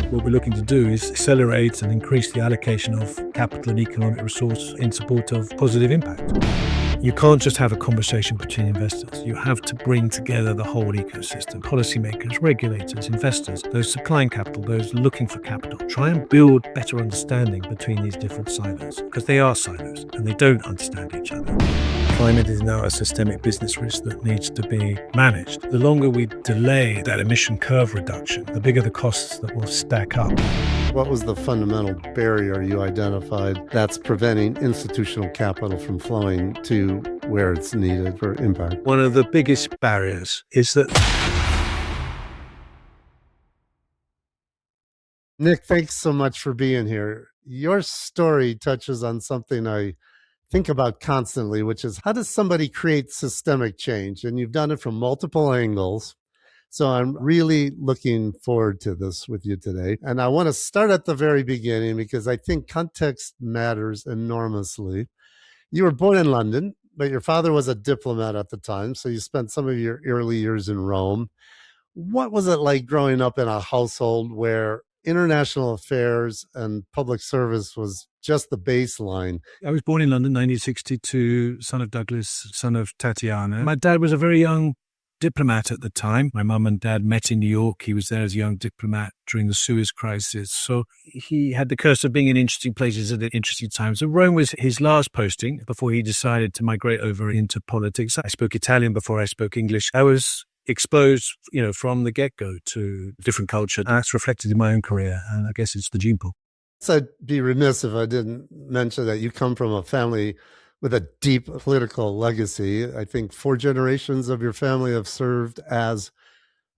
What we're looking to do is accelerate and increase the allocation of capital and economic resource in support of positive impact. You can't just have a conversation between investors. You have to bring together the whole ecosystem, policymakers, regulators, investors, those supplying capital, those looking for capital. Try and build better understanding between these different silos, because they are silos and they don't understand each other. Climate is now a systemic business risk that needs to be managed. The longer we delay that emission curve reduction, the bigger the costs that will stack up. What was the fundamental barrier you identified that's preventing institutional capital from flowing to where it's needed for impact? One of the biggest barriers is that... Nick, thanks so much for being here. Your story touches on something I think about constantly, which is how does somebody create systemic change? And you've done it from multiple angles. So I'm really looking forward to this with you today. And I want to start at the very beginning because I think context matters enormously. You were born in London, but your father was a diplomat at the time. So you spent some of your early years in Rome. What was it like growing up in a household where international affairs and public service was just the baseline? I was born in London, 1962, son of Douglas, son of Tatiana. My dad was a very young diplomat at the time. My mum and dad met in New York. He was there as a young diplomat during the Suez Crisis. So he had the curse of being in interesting places at interesting times. So Rome was his last posting before he decided to migrate over into politics. I spoke Italian before I spoke English. I was exposed, from the get-go to different culture. And that's reflected in my own career. And I guess it's the gene pool. So I'd be remiss if I didn't mention that you come from a family with a deep political legacy. I think 4 generations of your family have served as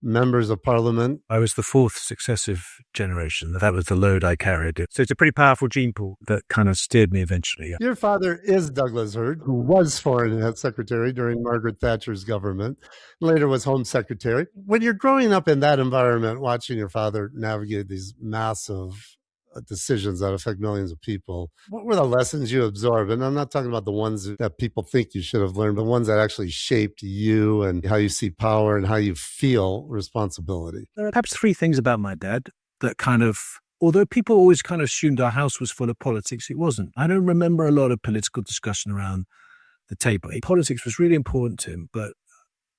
members of parliament. I was the 4th successive generation. That was the load I carried. So it's a pretty powerful gene pool that kind of steered me eventually. Your father is Douglas Hurd, who was foreign secretary during Margaret Thatcher's government, later was home secretary. When you're growing up in that environment, watching your father navigate these massive decisions that affect millions of people, what were the lessons you absorbed? And I'm not talking about the ones that people think you should have learned, but ones that actually shaped you and how you see power and how you feel responsibility. There are perhaps 3 things about my dad that although people always kind of assumed our house was full of politics, it wasn't. I don't remember a lot of political discussion around the table. Politics was really important to him, but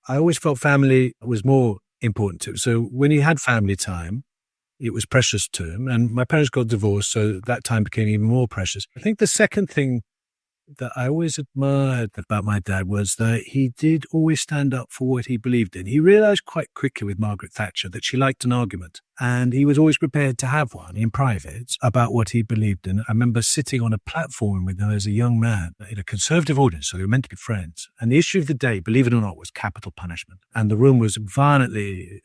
I always felt family was more important to him. So when he had family time, it was precious to him. And my parents got divorced, so that time became even more precious. I think the second thing that I always admired about my dad was that he did always stand up for what he believed in. He realized quite quickly with Margaret Thatcher that she liked an argument, and he was always prepared to have one in private about what he believed in. I remember sitting on a platform with her as a young man in a conservative audience, so we were meant to be friends. And the issue of the day, believe it or not, was capital punishment. And the room was violently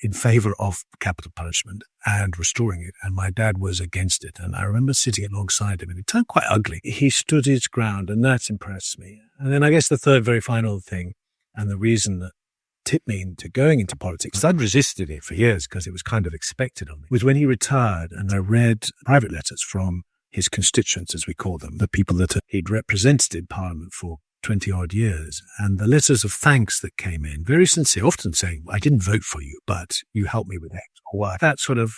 in favor of capital punishment and restoring it. And my dad was against it. And I remember sitting alongside him, and it turned quite ugly. He stood his ground, and that impressed me. And then I guess the third very final thing, and the reason that tipped me into going into politics, I'd resisted it for years because it was kind of expected of me, was when he retired and I read private letters from his constituents, as we call them, the people that he'd represented in Parliament for 20 odd years, and the letters of thanks that came in, very sincere, often saying, I didn't vote for you, but you helped me with X or Y. That sort of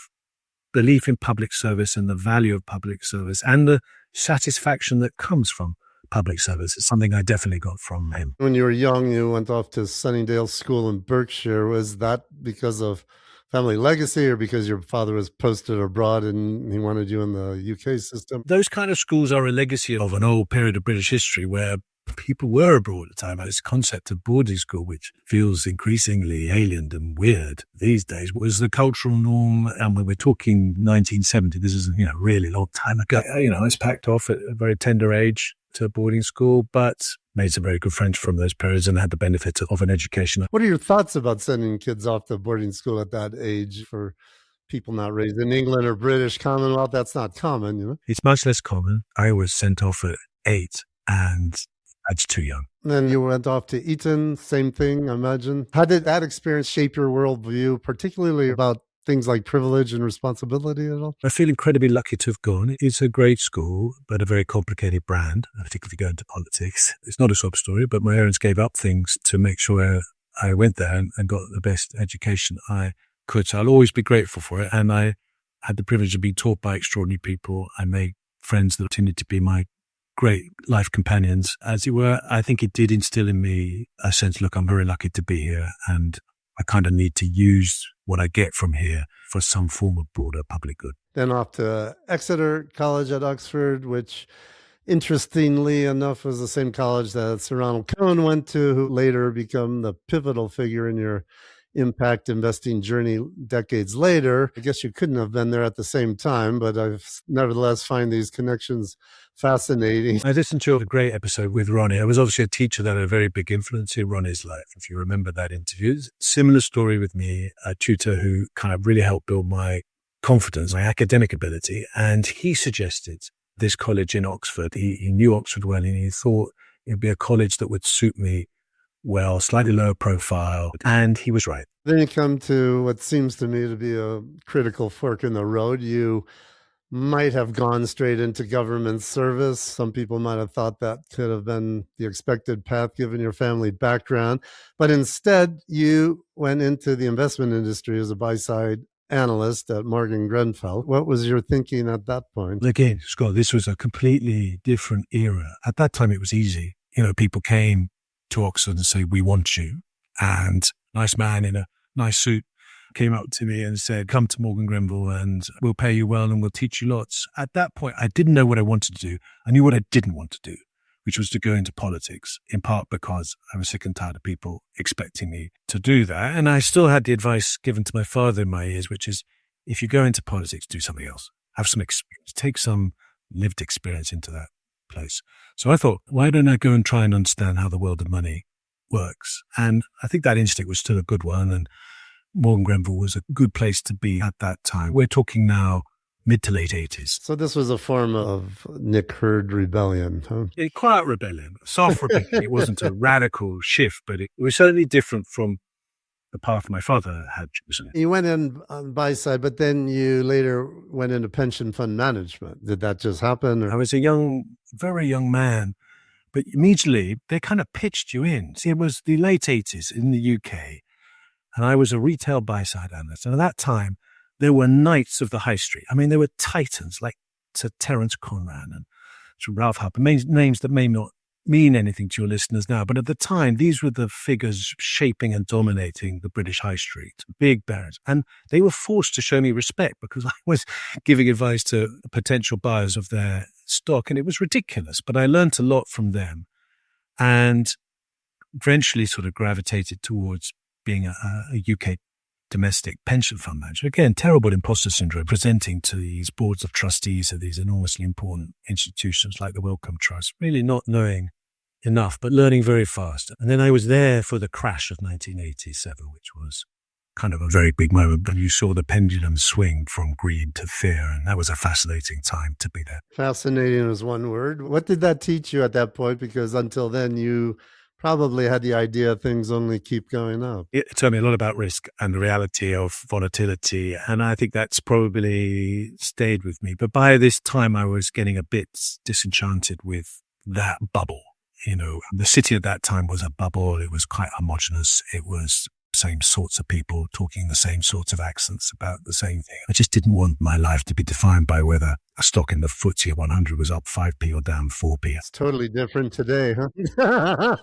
belief in public service and the value of public service and the satisfaction that comes from public service is something I definitely got from him. When you were young, you went off to Sunnydale School in Berkshire. Was that because of family legacy or because your father was posted abroad and he wanted you in the UK system? Those kind of schools are a legacy of an old period of British history where people were abroad at the time. This concept of boarding school, which feels increasingly alien and weird these days, was the cultural norm. And when we're talking 1970, this is a really long time ago. I was packed off at a very tender age to boarding school, but made some very good friends from those periods and had the benefit of an education. What are your thoughts about sending kids off to boarding school at that age for people not raised in England or British Commonwealth? That's not common, It's much less common. I was sent off at 8 and that's too young. Then you went off to Eton, same thing, I imagine. How did that experience shape your worldview, particularly about things like privilege and responsibility at all? I feel incredibly lucky to have gone. It's a great school, but a very complicated brand, particularly going to politics. It's not a sob story, but my parents gave up things to make sure I went there and got the best education I could. So I'll always be grateful for it. And I had the privilege of being taught by extraordinary people. I made friends that tended to be my great life companions, as it were. I think it did instill in me a sense, look, I'm very lucky to be here, and I kind of need to use what I get from here for some form of broader public good. Then off to Exeter College at Oxford, which interestingly enough was the same college that Sir Ronald Cohen went to, who later became the pivotal figure in your impact investing journey decades later. I guess you couldn't have been there at the same time, but I've nevertheless find these connections fascinating. I listened to a great episode with Ronnie. I was obviously a teacher that had a very big influence in Ronnie's life, if you remember that interview. Similar story with me, a tutor who kind of really helped build my confidence, my academic ability. And he suggested this college in Oxford. He knew Oxford well, and he thought it'd be a college that would suit me well, slightly lower profile. And he was right. Then you come to what seems to me to be a critical fork in the road. You might have gone straight into government service. Some people might have thought that could have been the expected path given your family background. But instead, you went into the investment industry as a buy-side analyst at Morgan Grenfell. What was your thinking at that point? Again, Scott, this was a completely different era. At that time, it was easy. People came to Oxford and say, we want you. And a nice man in a nice suit came up to me and said, come to Morgan Grenfell and we'll pay you well and we'll teach you lots. At that point, I didn't know what I wanted to do. I knew what I didn't want to do, which was to go into politics, in part because I was sick and tired of people expecting me to do that. And I still had the advice given to my father in my ears, which is, if you go into politics, do something else. Have some experience. Take some lived experience into that place. So I thought, why don't I go and try and understand how the world of money works? And I think that instinct was still a good one. And Morgan Grenfell was a good place to be at that time. We're talking now mid to late 80s. So this was a form of Nick Hurd rebellion, huh? A quiet rebellion, soft rebellion. It wasn't a radical shift, but it was certainly different from the path my father had chosen. You went in on buy side, but then you later went into pension fund management. Did that just happen? I was a very young man, but immediately they kind of pitched you in. See, it was the late 80s in the UK, and I was a retail buy side analyst. And at that time, there were knights of the high street. I mean, there were titans like Sir Terence Conran and Sir Ralph Harper, names that may not mean anything to your listeners now. But at the time, these were the figures shaping and dominating the British high street, big barons. And they were forced to show me respect because I was giving advice to potential buyers of their stock. And it was ridiculous. But I learned a lot from them and eventually sort of gravitated towards being a UK domestic pension fund manager. Again, terrible imposter syndrome, presenting to these boards of trustees of these enormously important institutions like the Wellcome Trust, really not knowing enough, but learning very fast. And then I was there for the crash of 1987, which was kind of a very big moment. And you saw the pendulum swing from greed to fear. And that was a fascinating time to be there. Fascinating is one word. What did that teach you at that point? Because until then, you probably had the idea things only keep going up. It taught me a lot about risk and the reality of volatility. And I think that's probably stayed with me. But by this time, I was getting a bit disenchanted with that bubble. The city at that time was a bubble. It was quite homogenous. It was same sorts of people talking the same sorts of accents about the same thing. I just didn't want my life to be defined by whether a stock in the FTSE 100 was up 5p or down 4p. It's totally different today, huh?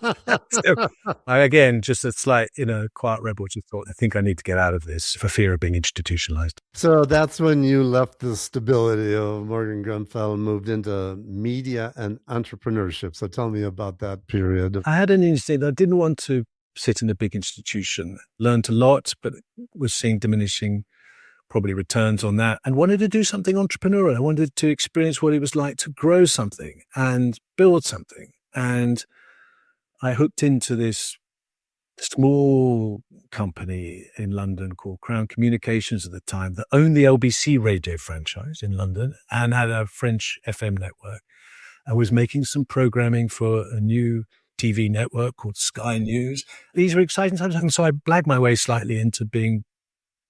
So, again, just a slight, quiet rebel, just thought, I think I need to get out of this for fear of being institutionalized. So that's when you left the stability of Morgan Grenfell and moved into media and entrepreneurship. So tell me about that period. I had an instinct. I didn't want to sit in a big institution, learned a lot, but was seeing diminishing probably returns on that and wanted to do something entrepreneurial. I wanted to experience what it was like to grow something and build something. And I hooked into this small company in London called Crown Communications at the time that owned the LBC radio franchise in London and had a French FM network. I was making some programming for a new TV network called Sky News. These were exciting times. And so I blagged my way slightly into being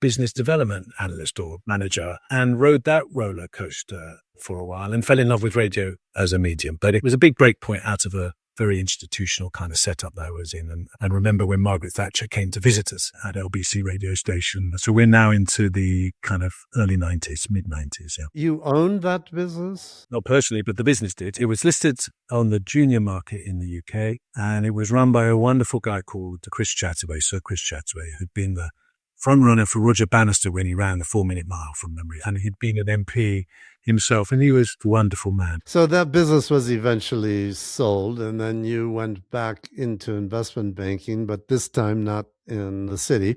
business development analyst or manager and rode that roller coaster for a while and fell in love with radio as a medium. But it was a big break point out of a very institutional kind of setup that I was in. And remember when Margaret Thatcher came to visit us at LBC radio station. So we're now into the kind of early 90s, mid 90s. Yeah. You owned that business? Not personally, but the business did. It was listed on the junior market in the UK, and it was run by a wonderful guy called Sir Chris Chataway, who'd been the front runner for Roger Bannister when he ran the 4-minute mile from memory. And he'd been an MP himself, and he was a wonderful man. So that business was eventually sold, and then you went back into investment banking, but this time not in the city.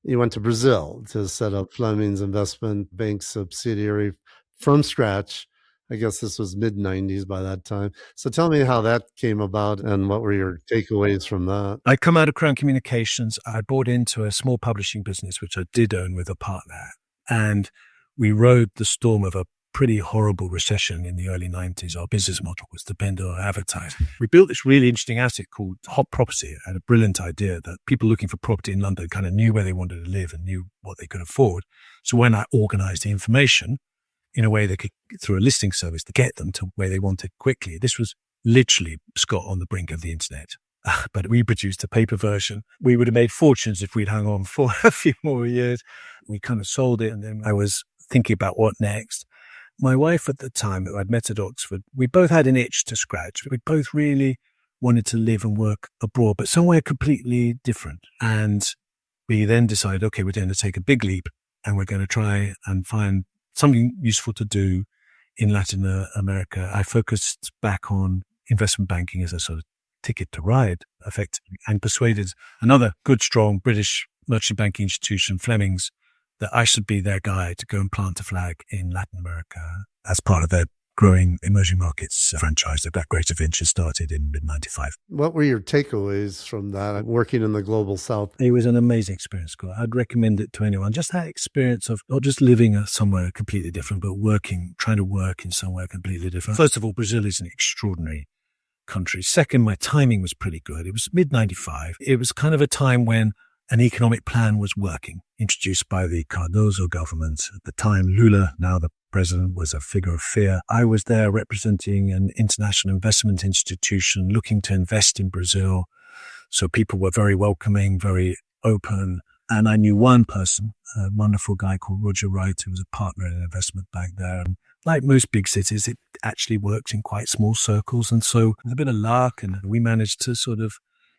You went to Brazil to set up Fleming's Investment Bank subsidiary from scratch. I guess this was mid-90s by that time. So tell me how that came about and what were your takeaways from that? I come out of Crown Communications. I bought into a small publishing business, which I did own with a partner. And we rode the storm of a pretty horrible recession in the early 90s. Our business model was dependent on advertising. We built this really interesting asset called Hot Property. I had a brilliant idea that people looking for property in London kind of knew where they wanted to live and knew what they could afford. So when I organized the information in a way they could, through a listing service, to get them to where they wanted quickly. This was literally Scott on the brink of the internet. But we produced a paper version. We would have made fortunes if we'd hung on for a few more years. We kind of sold it, and then I was thinking about what next. My wife at the time, who I'd met at Oxford, we both had an itch to scratch. We both really wanted to live and work abroad, but somewhere completely different. And we then decided, okay, we're going to take a big leap, and we're going to try and find something useful to do in Latin America. I focused back on investment banking as a sort of ticket to ride, effectively, and persuaded another good, strong British merchant banking institution, Fleming's, that I should be their guy to go and plant a flag in Latin America as part of their growing emerging markets franchise that Greater Venture started in mid-95. What were your takeaways from that, working in the global south? It was an amazing experience, Scott. I'd recommend it to anyone. Just that experience of not just living somewhere completely different, but trying to work in somewhere completely different. First of all, Brazil is an extraordinary country. Second, my timing was pretty good. It was mid-95. It was kind of a time when an economic plan was working, introduced by the Cardoso government. At the time, Lula, now the president, was a figure of fear. I was there representing an international investment institution looking to invest in Brazil. So people were very welcoming, very open. And I knew one person, a wonderful guy called Roger Wright, who was a partner in an investment bank there. And like most big cities, it actually works in quite small circles. And so with a bit of luck, and we managed to sort of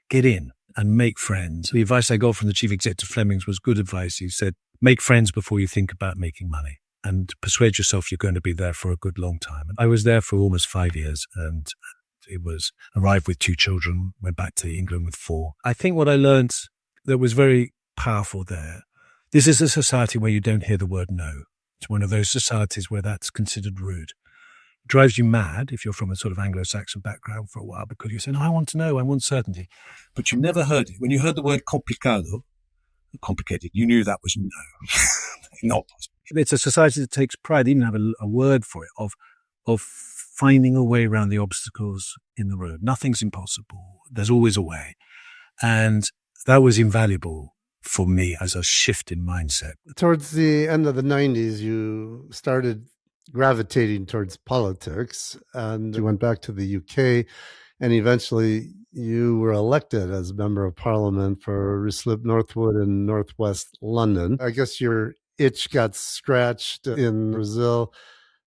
get in and make friends. The advice I got from the chief executive Fleming's was good advice. He said, make friends before you think about making money, and persuade yourself you're going to be there for a good long time. And I was there for almost 5 years, and arrived with 2 children, went back to England with 4. I think what I learned that was very powerful there, this is a society where you don't hear the word no. It's one of those societies where that's considered rude. It drives you mad if you're from a sort of Anglo-Saxon background for a while, because you're saying, I want to know, I want certainty. But you never heard it. When you heard the word complicated, you knew that was no, not possible. It's a society that takes pride, they even have a word for it, of finding a way around the obstacles in the road. Nothing's impossible. There's always a way. And that was invaluable for me as a shift in mindset. Towards the end of the 90s, you started gravitating towards politics, and you went back to the UK, and eventually you were elected as Member of Parliament for Ruislip Northwood in northwest London. I guess your itch got scratched in Brazil,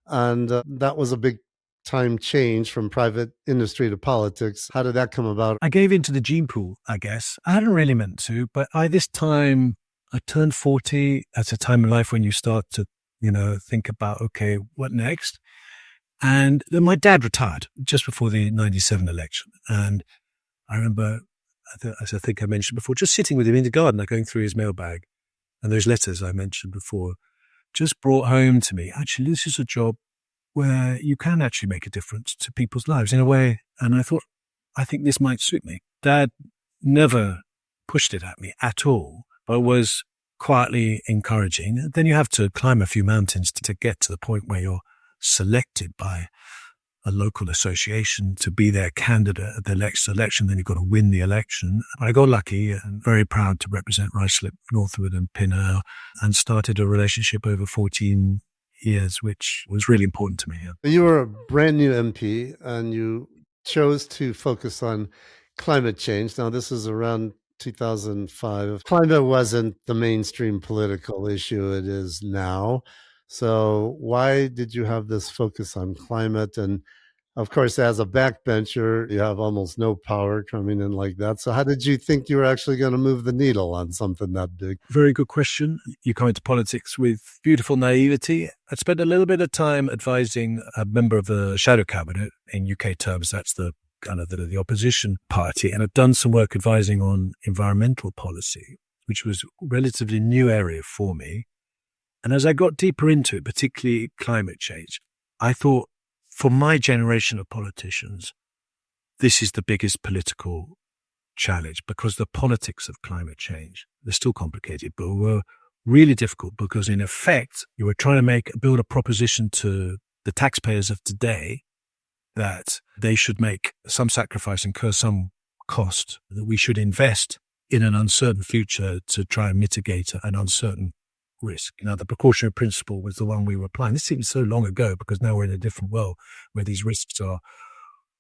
and that was a big time change from private industry to politics. How did that come about? I gave into the gene pool, I guess. I hadn't really meant to, but by this time, I turned 40 at a time in life when you start to think about, okay, what next? And then my dad retired just before the 97 election. And I remember, as I think I mentioned before, just sitting with him in the garden, going through his mailbag. And those letters I mentioned before just brought home to me, actually, this is a job where you can actually make a difference to people's lives in a way. And I thought, I think this might suit me. Dad never pushed it at me at all, but was quietly encouraging. Then you have to climb a few mountains to get to the point where you're selected by a local association to be their candidate at the next election. Then you've got to win the election. I got lucky and very proud to represent Ruislip Northwood and Pinner, and started a relationship over 14 years, which was really important to me. You were a brand new MP, and you chose to focus on climate change. Now, this is around 2005. Climate wasn't the mainstream political issue it is now. So, why did you have this focus on climate? And of course, as a backbencher, you have almost no power coming in like that. So, how did you think you were actually going to move the needle on something that big? Very good question. You come into politics with beautiful naivety. I spent a little bit of time advising a member of the shadow cabinet. In UK terms, that's the kind of the opposition party. And I've done some work advising on environmental policy, which was a relatively new area for me. And as I got deeper into it, particularly climate change, I thought, for my generation of politicians, this is the biggest political challenge, because the politics of climate change, they're still complicated, but were really difficult, because in effect, you were trying to build a proposition to the taxpayers of today that they should make some sacrifice, incur some cost, that we should invest in an uncertain future to try and mitigate an uncertain risk. Now, the precautionary principle was the one we were applying. This seems so long ago, because now we're in a different world where these risks are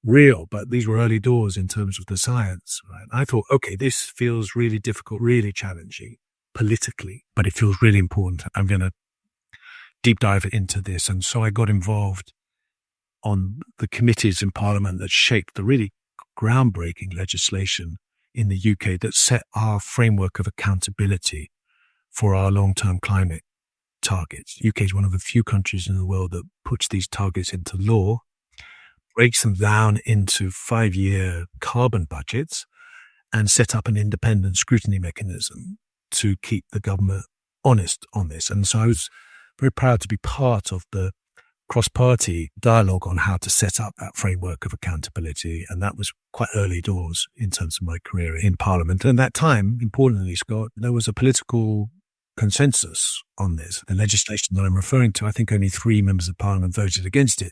real, but these were early doors in terms of the science. Right? I thought, okay, this feels really difficult, really challenging politically, but it feels really important. I'm going to deep dive into this. And so I got involved on the committees in Parliament that shaped the really groundbreaking legislation in the UK that set our framework of accountability for our long-term climate targets. The UK is one of the few countries in the world that puts these targets into law, breaks them down into 5-year carbon budgets, and set up an independent scrutiny mechanism to keep the government honest on this. And so I was very proud to be part of the cross-party dialogue on how to set up that framework of accountability. And that was quite early doors in terms of my career in Parliament. And at that time, importantly, Scott, there was a political consensus on this. The legislation that I'm referring to, I think only 3 members of Parliament voted against it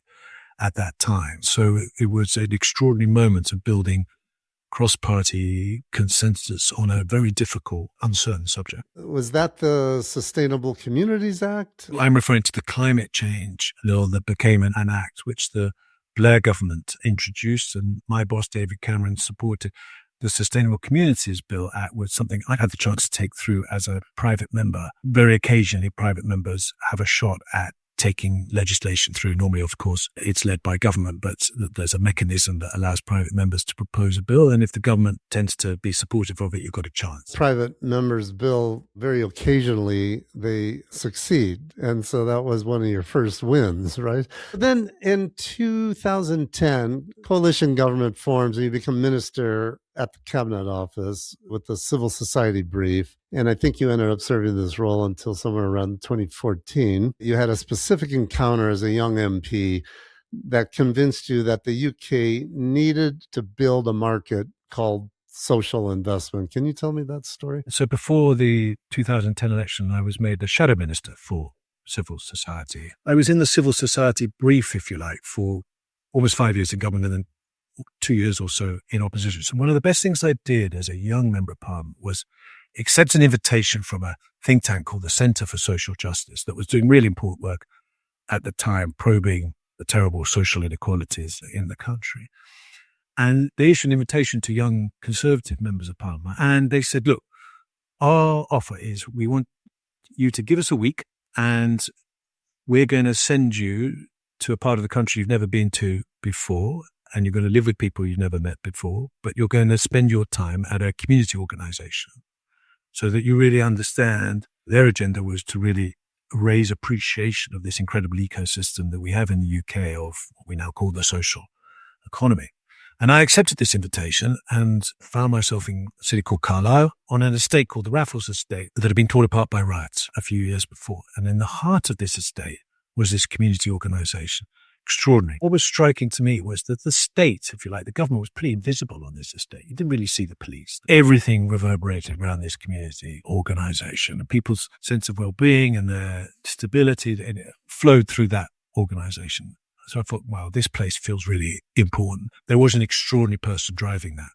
at that time. So it was an extraordinary moment of building cross-party consensus on a very difficult, uncertain subject. Was that the Sustainable Communities Act? I'm referring to the climate change law that became an act which the Blair government introduced, and my boss, David Cameron, supported. The Sustainable Communities Bill Act was something I had the chance to take through as a private member. Very occasionally, private members have a shot at taking legislation through. Normally, of course, it's led by government, but there's a mechanism that allows private members to propose a bill. And if the government tends to be supportive of it, you've got a chance. Private members' bill, very occasionally, they succeed. And so that was one of your first wins, right? But then in 2010, coalition government forms and you become minister at the cabinet office with the civil society brief. And I think you ended up serving this role until somewhere around 2014. You had a specific encounter as a young MP that convinced you that the UK needed to build a market called social investment. Can you tell me that story? So before the 2010 election, I was made the shadow minister for civil society. I was in the civil society brief, if you like, for almost 5 years in government and then 2 years or so in opposition. So one of the best things I did as a young member of Parliament was accept an invitation from a think tank called the Centre for Social Justice that was doing really important work at the time, probing the terrible social inequalities in the country. And they issued an invitation to young Conservative members of Parliament. And they said, look, our offer is we want you to give us a week and we're going to send you to a part of the country you've never been to before. And you're going to live with people you've never met before, but you're going to spend your time at a community organization so that you really understand their agenda was to really raise appreciation of this incredible ecosystem that we have in the UK of what we now call the social economy. And I accepted this invitation and found myself in a city called Carlisle on an estate called the Raffles Estate that had been torn apart by riots a few years before. And in the heart of this estate was this community organization. Extraordinary. What was striking to me was that the state, if you like, the government was pretty invisible on this estate. You didn't really see the police. Everything reverberated around this community organization, and people's sense of well-being and their stability and it flowed through that organization. So I thought, wow, this place feels really important. There was an extraordinary person driving that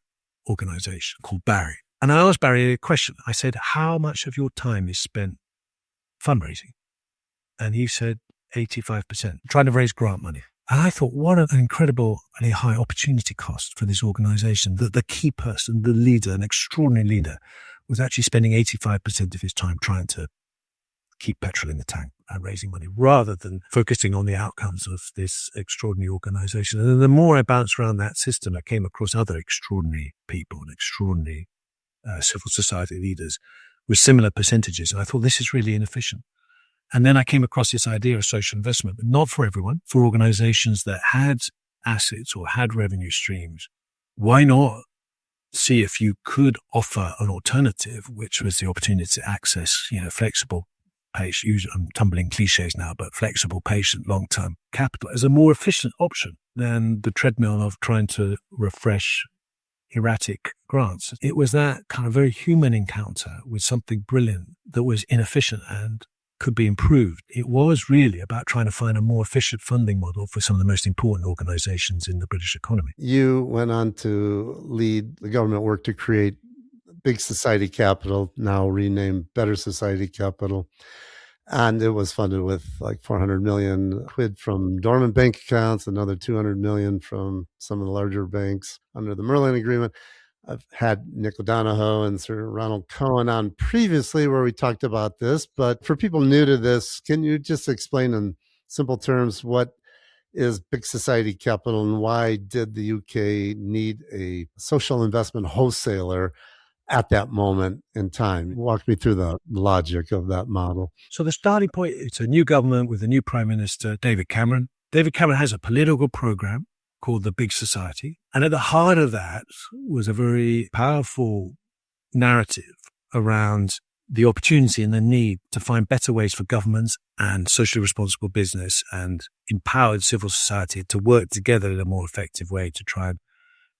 organization called Barry. And I asked Barry a question. I said, how much of your time is spent fundraising? And he said, 85%, trying to raise grant money. And I thought, what an incredibly high opportunity cost for this organization that the key person, the leader, an extraordinary leader, was actually spending 85% of his time trying to keep petrol in the tank and raising money rather than focusing on the outcomes of this extraordinary organization. And the more I bounced around that system, I came across other extraordinary people and extraordinary civil society leaders with similar percentages. And I thought, this is really inefficient. And then I came across this idea of social investment, but not for everyone, for organizations that had assets or had revenue streams. Why not see if you could offer an alternative, which was the opportunity to access, flexible, patient, I'm tumbling cliches now, but flexible, patient, long-term capital as a more efficient option than the treadmill of trying to refresh erratic grants. It was that kind of very human encounter with something brilliant that was inefficient and could be improved. It was really about trying to find a more efficient funding model for some of the most important organizations in the British economy. You went on to lead the government work to create Big Society Capital, now renamed Better Society Capital. And it was funded with like 400 million quid from dormant bank accounts, another 200 million from some of the larger banks under the Merlin Agreement. I've had Nick O'Donohoe and Sir Ronald Cohen on previously where we talked about this. But for people new to this, can you just explain in simple terms what is Big Society Capital and why did the UK need a social investment wholesaler at that moment in time? Walk me through the logic of that model. So the starting point, it's a new government with a new Prime Minister, David Cameron. David Cameron has a political program called the Big Society. And at the heart of that was a very powerful narrative around the opportunity and the need to find better ways for governments and socially responsible business and empowered civil society to work together in a more effective way to try and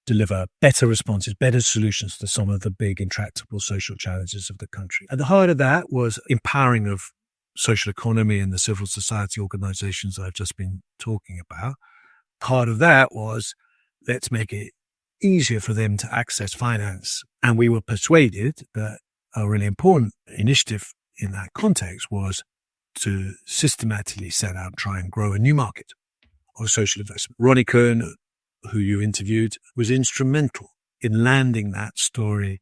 deliver better responses, better solutions to some of the big intractable social challenges of the country. At the heart of that was empowering of social economy and the civil society organizations I've just been talking about. Part of that was, let's make it easier for them to access finance. And we were persuaded that a really important initiative in that context was to systematically set out and try and grow a new market of social investment. Ronnie Cohen, who you interviewed, was instrumental in landing that story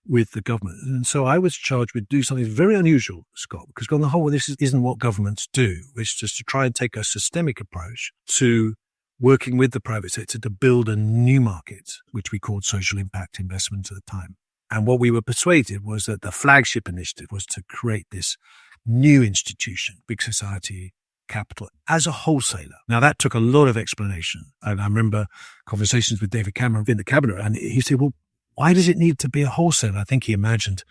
with the government. And so I was charged with doing something very unusual, Scott, because on the whole, this isn't what governments do, which is just to try and take a systemic approach to working with the private sector to build a new market, which we called social impact investment at the time. And what we were persuaded was that the flagship initiative was to create this new institution, Big Society Capital, as a wholesaler. Now, that took a lot of explanation. And I remember conversations with David Cameron in the cabinet, and he said, well, why does it need to be a wholesaler? I think he imagined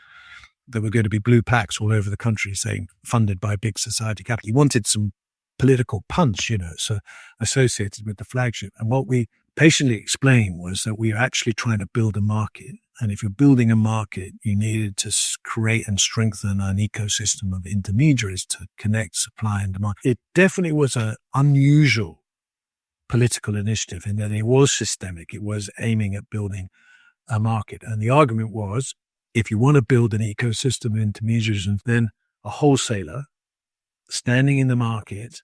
there were going to be blue plaques all over the country saying funded by Big Society Capital. He wanted some political punch, so associated with the flagship. And what we patiently explained was that we are actually trying to build a market. And if you're building a market, you needed to create and strengthen an ecosystem of intermediaries to connect supply and demand. It definitely was an unusual political initiative in that it was systemic. It was aiming at building a market. And the argument was, if you want to build an ecosystem of intermediaries, then a wholesaler standing in the market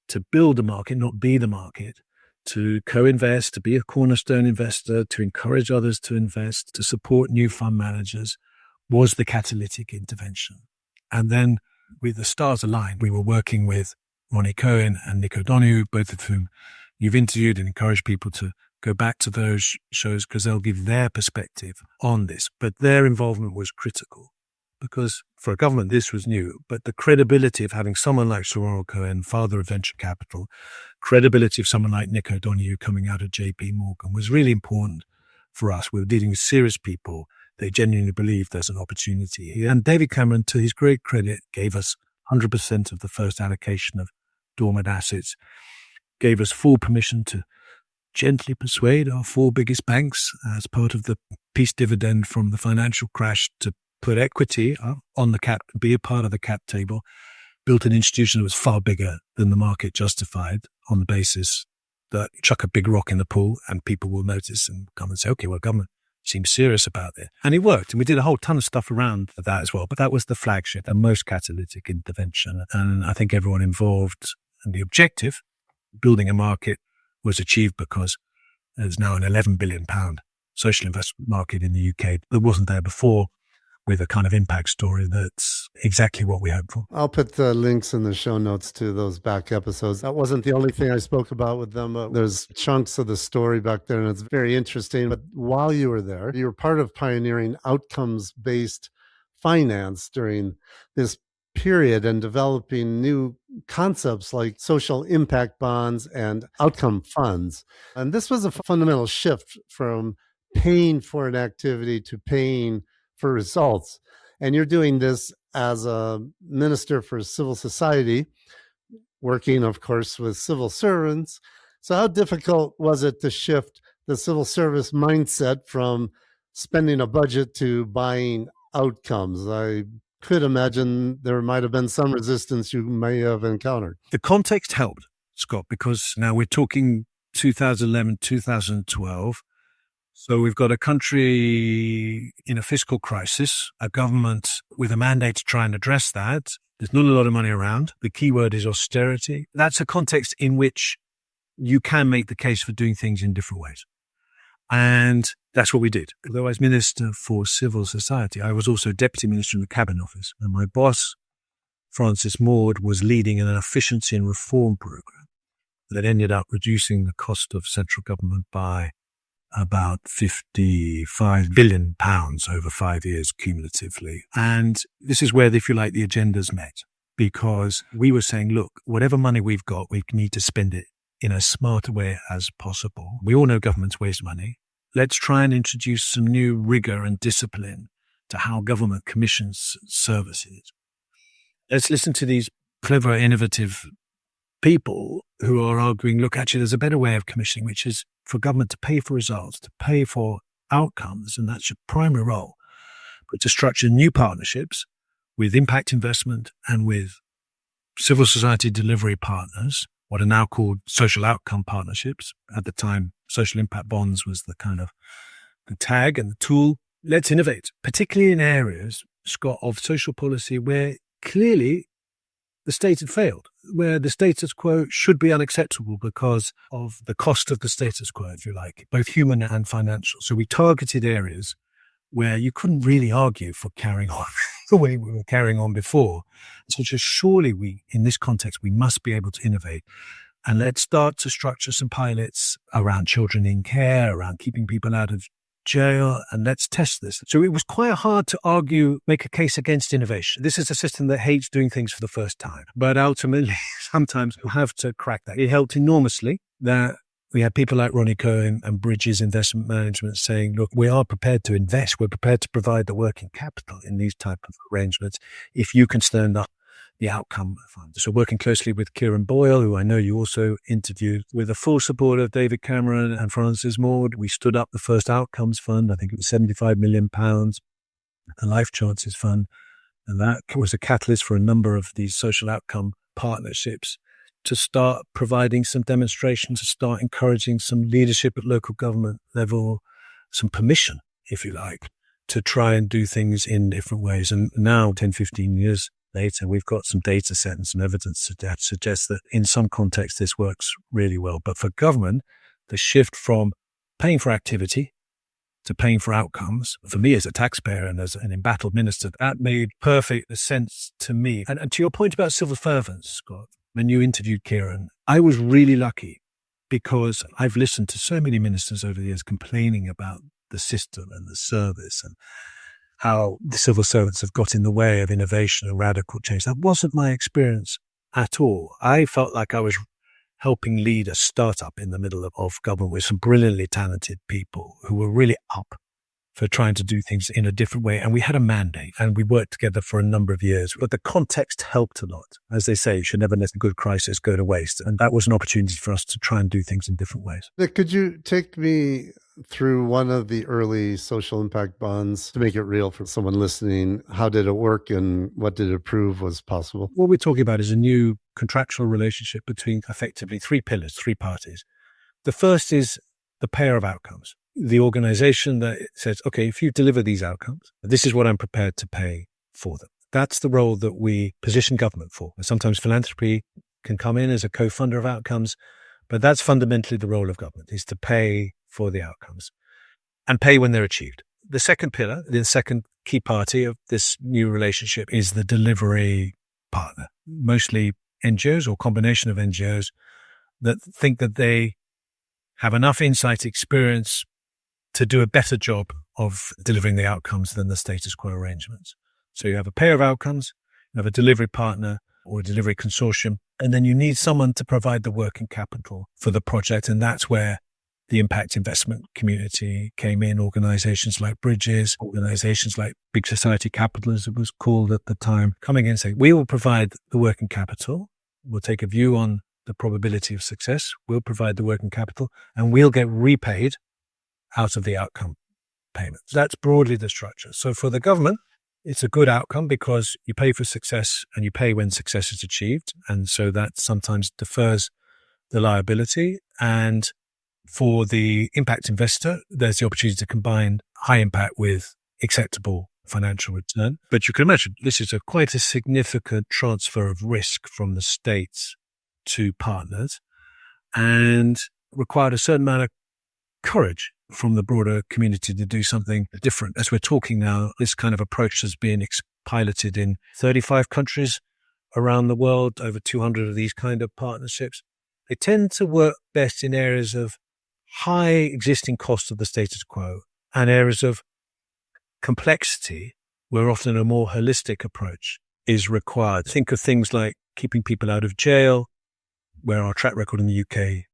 to build a market, not be the market, to co-invest, to be a cornerstone investor, to encourage others to invest, to support new fund managers, was the catalytic intervention. And then with the stars aligned, we were working with Ronnie Cohen and Nick O'Donohoe, both of whom you've interviewed, and encourage people to go back to those shows because they'll give their perspective on this. But their involvement was critical because for a government, this was new. But the credibility of having someone like Sir Ronald Cohen, father of venture capital, credibility of someone like Nick O'Donohoe coming out of JP Morgan was really important for us. We were dealing with serious people. They genuinely believed there's an opportunity. And David Cameron, to his great credit, gave us 100% of the first allocation of dormant assets, gave us full permission to gently persuade our four biggest banks as part of the peace dividend from the financial crash to put equity on the cap, be a part of the cap table, built an institution that was far bigger than the market justified on the basis that you chuck a big rock in the pool and people will notice and come and say, okay, well, government seems serious about it. And it worked. And we did a whole ton of stuff around that as well. But that was the flagship, the most catalytic intervention. And I think everyone involved and the objective building a market was achieved because there's now an £11 billion social investment market in the UK that wasn't there before, with a kind of impact story that's exactly what we hoped for. I'll put the links in the show notes to those back episodes. That wasn't the only thing I spoke about with them. There's chunks of the story back there, and it's very interesting. But while you were there, you were part of pioneering outcomes-based finance during this period and developing new concepts like social impact bonds and outcome funds. And this was a fundamental shift from paying for an activity to paying for results. And you're doing this as a minister for civil society, working, of course, with civil servants. So how difficult was it to shift the civil service mindset from spending a budget to buying outcomes? I could imagine there might have been some resistance you may have encountered. The context helped, Scott, because now we're talking 2011, 2012. So we've got a country in a fiscal crisis, a government with a mandate to try and address that. There's not a lot of money around. The key word is austerity. That's a context in which you can make the case for doing things in different ways. And that's what we did. Although I was Minister for Civil Society, I was also Deputy Minister in the Cabinet Office. And my boss, Francis Maud, was leading an efficiency and reform program that ended up reducing the cost of central government by about £55 billion over 5 years cumulatively. And this is where, if you like, the agendas met, because we were saying, look, whatever money we've got, we need to spend it in as smart a way as possible. We all know governments waste money. Let's try and introduce some new rigor and discipline to how government commissions services. Let's listen to these clever, innovative people who are arguing, look, actually, there's a better way of commissioning, which is for government to pay for results, to pay for outcomes, and that's your primary role, but to structure new partnerships with impact investment and with civil society delivery partners, what are now called social outcome partnerships. At the time, social impact bonds was the kind of the tag and the tool. Let's innovate, particularly in areas, Scott, of social policy where clearly the state had failed, where the status quo should be unacceptable because of the cost of the status quo, if you like, both human and financial. So we targeted areas where you couldn't really argue for carrying on the way we were carrying on before. So just surely in this context, we must be able to innovate. And let's start to structure some pilots around children in care, around keeping people out of jail, and let's test this. So it was quite hard to make a case against innovation. This is a system that hates doing things for the first time. But ultimately, sometimes you have to crack that. It helped enormously that we had people like Cohen and Bridges Investment Management saying, look, we are prepared to invest. We're prepared to provide the working capital in these type of arrangements if you can stand up the outcome fund. So working closely with Kieran Boyle, who I know you also interviewed, with the full support of David Cameron and Francis Maud, we stood up the first outcomes fund. I think it was £75 million, the Life Chances Fund. And that was a catalyst for a number of these social outcome partnerships to start providing some demonstrations, to start encouraging some leadership at local government level, some permission, if you like, to try and do things in different ways. And now, 10, 15 years later, we've got some data set and some evidence that suggests that in some contexts this works really well. But for government, the shift from paying for activity to paying for outcomes, for me as a taxpayer and as an embattled minister, that made perfect sense to me. And to your point about civil servants, Scott, when you interviewed Kieran, I was really lucky because I've listened to so many ministers over the years complaining about the system and the service and how the civil servants have got in the way of innovation and radical change. That wasn't my experience at all. I felt like I was helping lead a startup in the middle of government with some brilliantly talented people who were really up for trying to do things in a different way. And we had a mandate and we worked together for a number of years. But the context helped a lot. As they say, you should never let a good crisis go to waste. And that was an opportunity for us to try and do things in different ways. Nick, could you take me through one of the early social impact bonds to make it real for someone listening? How did it work and what did it prove was possible? What we're talking about is a new contractual relationship between effectively three pillars, three parties. The first is the payer of outcomes. The organization that says, okay, if you deliver these outcomes, this is what I'm prepared to pay for them. That's the role that we position government for. Sometimes philanthropy can come in as a co-funder of outcomes, but that's fundamentally the role of government, is to pay for the outcomes and pay when they're achieved. The second pillar, the second key party of this new relationship is the delivery partner, mostly NGOs or combination of NGOs that think that they have enough insight, experience to do a better job of delivering the outcomes than the status quo arrangements. So you have a payer of outcomes, you have a delivery partner or a delivery consortium, and then you need someone to provide the working capital for the project. And that's where the impact investment community came in, organizations like Bridges, organizations like Big Society Capital, as it was called at the time, coming in and saying, we will provide the working capital. We'll take a view on the probability of success. We'll provide the working capital and we'll get repaid out of the outcome payments. That's broadly the structure. So for the government, it's a good outcome because you pay for success and you pay when success is achieved. And so that sometimes defers the liability. And for the impact investor, there's the opportunity to combine high impact with acceptable financial return. But you can imagine this is quite a significant transfer of risk from the states to partners and required a certain amount of courage from the broader community to do something different. As we're talking now, this kind of approach has been piloted in 35 countries around the world, over 200 of these kind of partnerships. They tend to work best in areas of high existing cost of the status quo and areas of complexity where often a more holistic approach is required. Think of things like keeping people out of jail, where our track record in the UK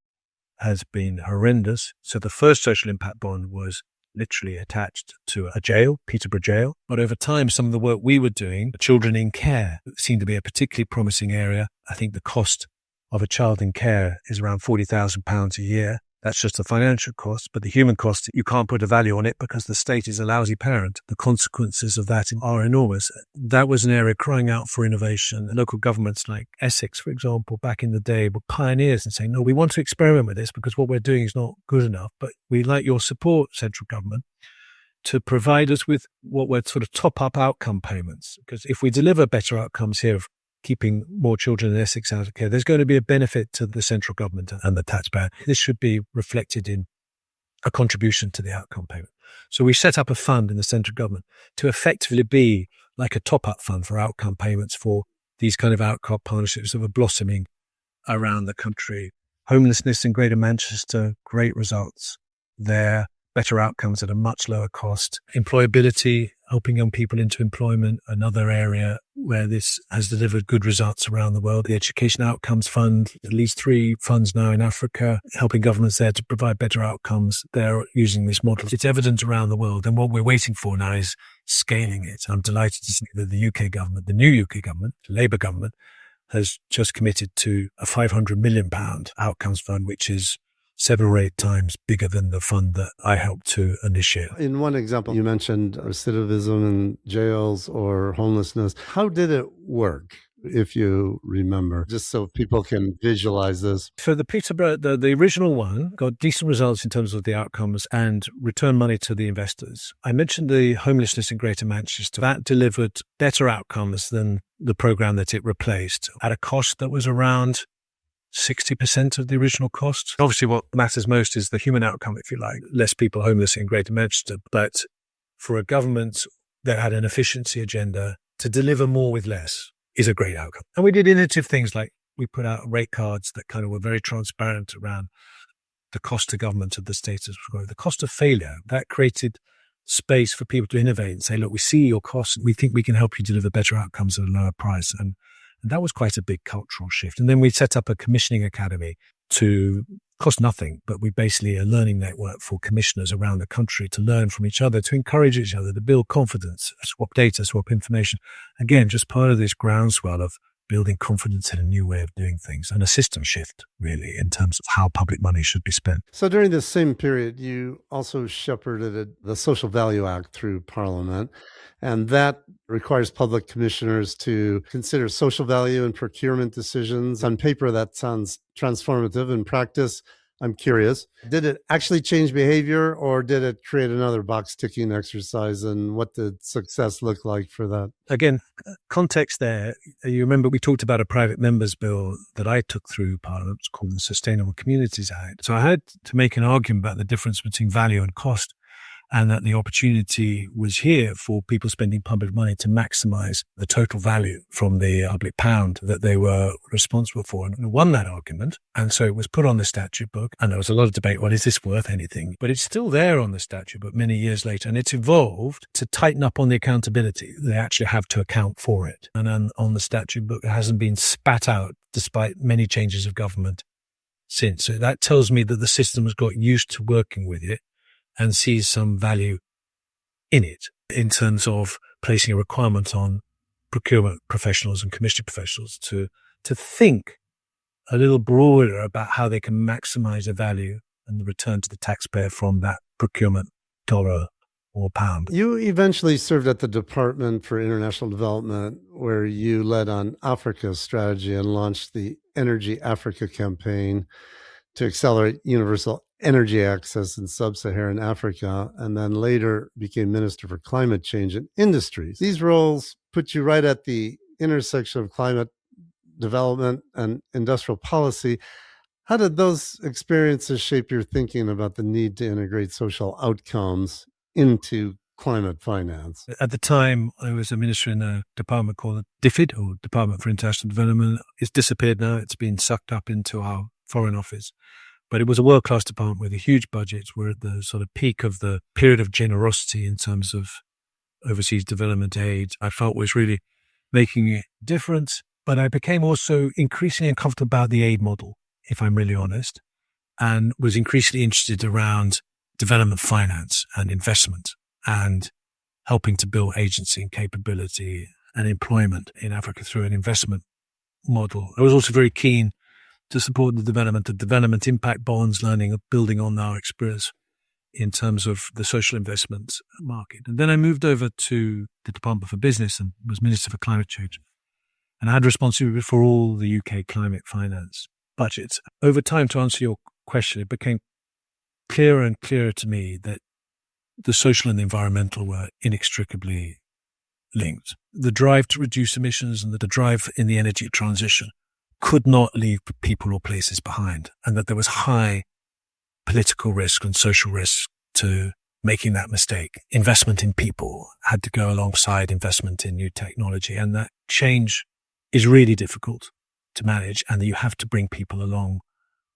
has been horrendous. So the first social impact bond was literally attached to a jail, Peterborough Jail. But over time, some of the work we were doing, children in care, seemed to be a particularly promising area. I think the cost of a child in care is around £40,000 a year. That's just the financial cost, but the human cost, you can't put a value on it because the state is a lousy parent. The consequences of that are enormous. That was an area crying out for innovation. Local governments like Essex, for example, back in the day were pioneers and saying, no, we want to experiment with this because what we're doing is not good enough, but we'd like your support, central government, to provide us with what were sort of top-up outcome payments. Because if we deliver better outcomes here of keeping more children in Essex out of care, there's going to be a benefit to the central government and the taxpayer. This should be reflected in a contribution to the outcome payment. So we set up a fund in the central government to effectively be like a top-up fund for outcome payments for these kind of outcome partnerships that were blossoming around the country. Homelessness in Greater Manchester, great results there. Better outcomes at a much lower cost. Employability, helping young people into employment, another area where this has delivered good results around the world. The Education Outcomes Fund, at least 3 funds now in Africa, helping governments there to provide better outcomes. They're using this model. It's evident around the world. And what we're waiting for now is scaling it. I'm delighted to see that the UK government, the new UK government, the Labour government, has just committed to a £500 million outcomes fund, which is 7 or 8 times bigger than the fund that I helped to initiate. In one example, you mentioned recidivism in jails or homelessness. How did it work, if you remember, just so people can visualize this? For the Peterborough, the original one got decent results in terms of the outcomes and return money to the investors. I mentioned the homelessness in Greater Manchester. That delivered better outcomes than the program that it replaced at a cost that was around 60% of the original cost. Obviously, what matters most is the human outcome, if you like. Less people homeless in Greater Manchester. But for a government that had an efficiency agenda, to deliver more with less is a great outcome. And we did innovative things like we put out rate cards that kind of were very transparent around the cost to government of the status quo, the cost of failure. That created space for people to innovate and say, look, we see your costs. We think we can help you deliver better outcomes at a lower price. And that was quite a big cultural shift. And then we set up a commissioning academy to cost nothing, but we basically a learning network for commissioners around the country to learn from each other, to encourage each other, to build confidence, swap data, swap information. Again, just part of this groundswell of building confidence in a new way of doing things and a system shift, really, in terms of how public money should be spent. So during this same period, you also shepherded the Social Value Act through Parliament, and that requires public commissioners to consider social value in procurement decisions. On paper, that sounds transformative. In practice, I'm curious, did it actually change behavior or did it create another box ticking exercise? And what did success look like for that? Again, context there. You remember we talked about a private members bill that I took through Parliament. It's called the Sustainable Communities Act. So I had to make an argument about the difference between value and cost, and that the opportunity was here for people spending public money to maximize the total value from the public pound that they were responsible for, and won that argument. And so it was put on the statute book, and there was a lot of debate, well, is this worth anything? But it's still there on the statute book many years later, and it's evolved to tighten up on the accountability. They actually have to account for it. And then on the statute book, it hasn't been spat out despite many changes of government since. So that tells me that the system has got used to working with it and sees some value in it in terms of placing a requirement on procurement professionals and commissioning professionals to think a little broader about how they can maximize the value and the return to the taxpayer from that procurement dollar or pound. You eventually served at the Department for International Development, where you led on Africa's strategy and launched the Energy Africa campaign to accelerate universal energy access in sub-Saharan Africa, and then later became Minister for Climate Change and Industries. These roles put you right at the intersection of climate development and industrial policy. How did those experiences shape your thinking about the need to integrate social outcomes into climate finance? At the time, I was a minister in a department called DFID, or Department for International Development. It's disappeared now. It's been sucked up into our Foreign Office. But it was a world-class department with a huge budget. We're at the sort of peak of the period of generosity in terms of overseas development aid. I felt was really making a difference. But I became also increasingly uncomfortable about the aid model, if I'm really honest, and was increasingly interested around development finance and investment and helping to build agency and capability and employment in Africa through an investment model. I was also very keen to support the development of development impact bonds, building on our experience in terms of the social investment market. And then I moved over to the Department for Business and was Minister for Climate Change. And I had responsibility for all the UK climate finance budgets. Over time, to answer your question, it became clearer and clearer to me that the social and the environmental were inextricably linked. The drive to reduce emissions and the drive in the energy transition could not leave people or places behind, and that there was high political risk and social risk to making that mistake. Investment in people had to go alongside investment in new technology, and that change is really difficult to manage, and that you have to bring people along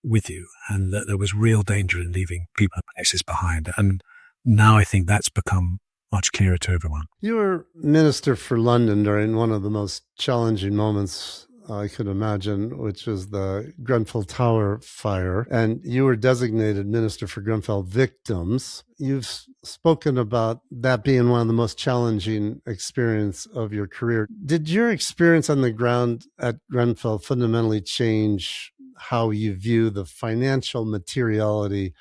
with you, and that there was real danger in leaving people and places behind. And now I think that's become much clearer to everyone. You were Minister for London during one of the most challenging moments I could imagine, which was the Grenfell Tower fire, and you were designated Minister for Grenfell Victims. You've spoken about that being one of the most challenging experiences of your career. Did your experience on the ground at Grenfell fundamentally change how you view the financial materiality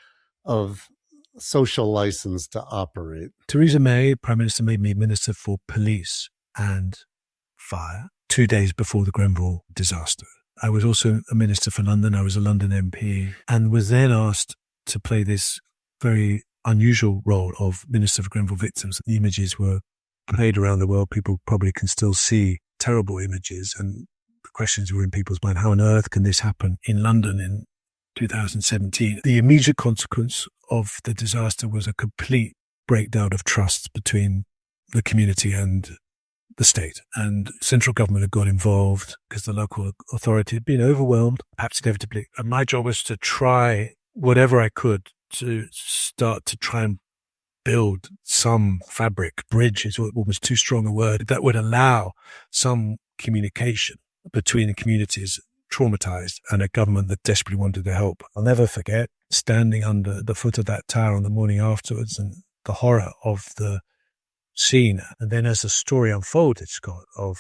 of social license to operate? Theresa May, Prime Minister, made me Minister for Police and Fire 2 days before the Grenfell disaster. I was also a Minister for London. I was a London MP and was then asked to play this very unusual role of Minister for Grenfell Victims. The images were played around the world. People probably can still see terrible images, and the questions were in people's mind, how on earth can this happen in London in 2017? The immediate consequence of the disaster was a complete breakdown of trust between the community and the state, and central government had got involved because the local authority had been overwhelmed, perhaps inevitably. And my job was to try whatever I could to start to try and build some fabric. Bridge is almost too strong a word, that would allow some communication between the communities traumatized and a government that desperately wanted to help. I'll never forget standing under the foot of that tower on the morning afterwards and the horror of the scene. And then as the story unfolded, Scott, of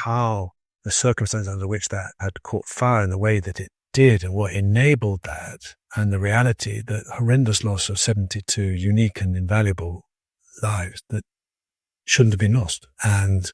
how the circumstances under which that had caught fire in the way that it did and what enabled that, and the reality that horrendous loss of 72 unique and invaluable lives that shouldn't have been lost, and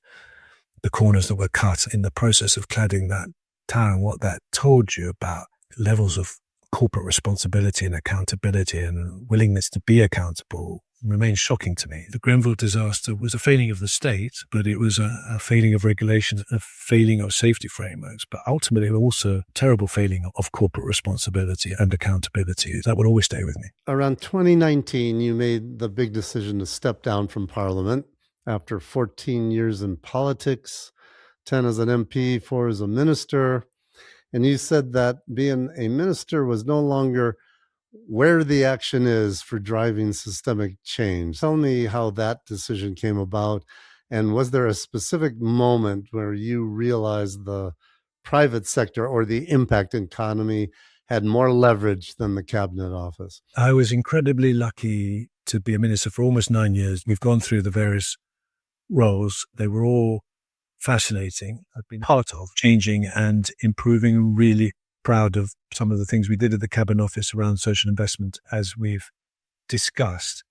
the corners that were cut in the process of cladding that tower, and what that told you about levels of corporate responsibility and accountability and willingness to be accountable remains shocking to me. The Grenfell disaster was a failing of the state, but it was a failing of regulations, a failing of safety frameworks, but ultimately also a terrible failing of corporate responsibility and accountability. That will always stay with me. Around 2019, you made the big decision to step down from Parliament after 14 years in politics, 10 as an MP, 4 as a minister. And you said that being a minister was no longer where the action is for driving systemic change. Tell me how that decision came about. And was there a specific moment where you realized the private sector or the impact economy had more leverage than the cabinet office? I was incredibly lucky to be a minister for almost 9 years. We've gone through the various roles. They were all fascinating. I've been part of changing and improving, really proud of some of the things we did at the Cabinet Office around social investment, as we've discussed.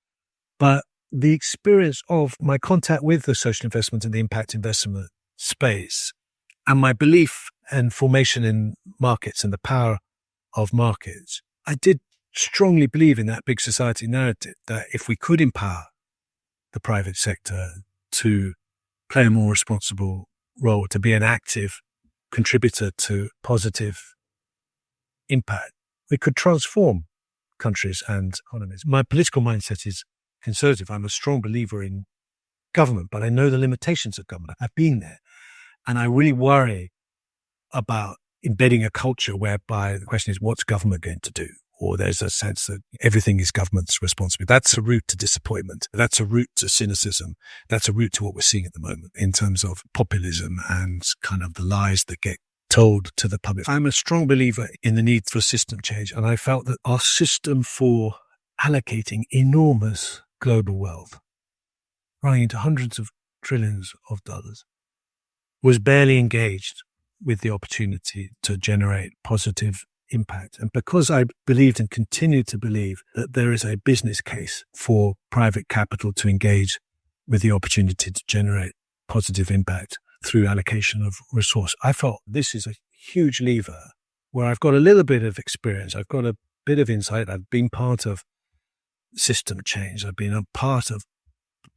But the experience of my contact with the social investment and the impact investment space and my belief and formation in markets and the power of markets, I did strongly believe in that big society narrative that if we could empower the private sector to play a more responsible role, to be an active contributor to positive impact, we could transform countries and economies. My political mindset is conservative. I'm a strong believer in government, but I know the limitations of government. I've been there. And I really worry about embedding a culture whereby the question is, what's government going to do? Or there's a sense that everything is government's responsibility. That's a route to disappointment. That's a route to cynicism. That's a route to what we're seeing at the moment in terms of populism and kind of the lies that get told to the public. I'm a strong believer in the need for system change. And I felt that our system for allocating enormous global wealth, running into hundreds of trillions of dollars, was barely engaged with the opportunity to generate positive impact. And because I believed and continue to believe that there is a business case for private capital to engage with the opportunity to generate positive impact through allocation of resource, I felt this is a huge lever where I've got a little bit of experience. I've got a bit of insight. I've been part of system change. I've been a part of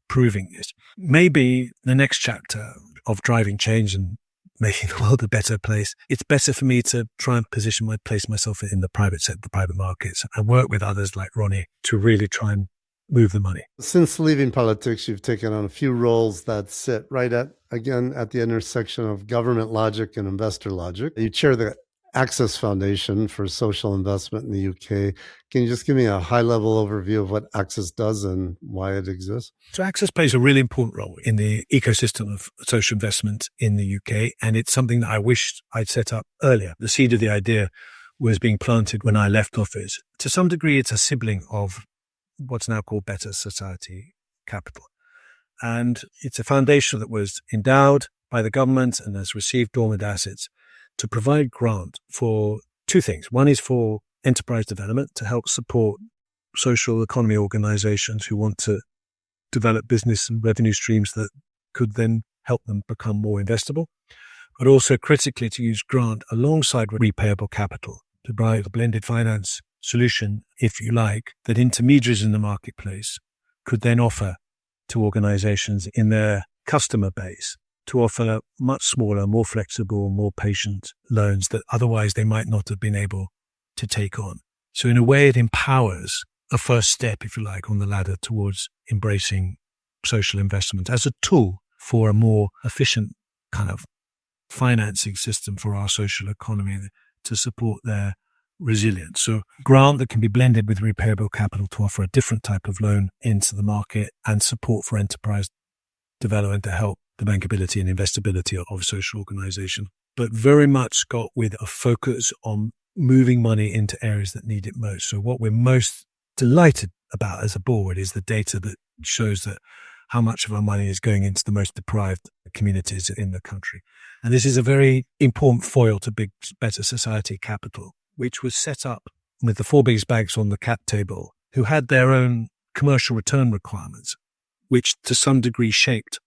proving this. Maybe the next chapter of driving change and making the world a better place, it's better for me to try and place myself in the private sector, the private markets, and work with others like Ronnie to really try and move the money. Since leaving politics, you've taken on a few roles that sit right at the intersection of government logic and investor logic. You chair the Access Foundation for Social Investment in the UK. Can you just give me a high-level overview of what Access does and why it exists? So Access plays a really important role in the ecosystem of social investment in the UK, and it's something that I wished I'd set up earlier. The seed of the idea was being planted when I left office. To some degree, it's a sibling of what's now called Better Society Capital. And it's a foundation that was endowed by the government and has received dormant assets to provide grant for two things. One is for enterprise development to help support social economy organizations who want to develop business and revenue streams that could then help them become more investable, but also critically to use grant alongside repayable capital to provide a blended finance solution, if you like, that intermediaries in the marketplace could then offer to organizations in their customer base to offer much smaller, more flexible, more patient loans that otherwise they might not have been able to take on. So in a way, it empowers a first step, if you like, on the ladder towards embracing social investment as a tool for a more efficient kind of financing system for our social economy to support their resilience. So grant that can be blended with repayable capital to offer a different type of loan into the market and support for enterprise development to help the bankability and investability of social organization, but very much got with a focus on moving money into areas that need it most. So what we're most delighted about as a board is the data that shows that how much of our money is going into the most deprived communities in the country. And this is a very important foil to big, Better Society Capital, which was set up with the four biggest banks on the cap table who had their own commercial return requirements, which to some degree shaped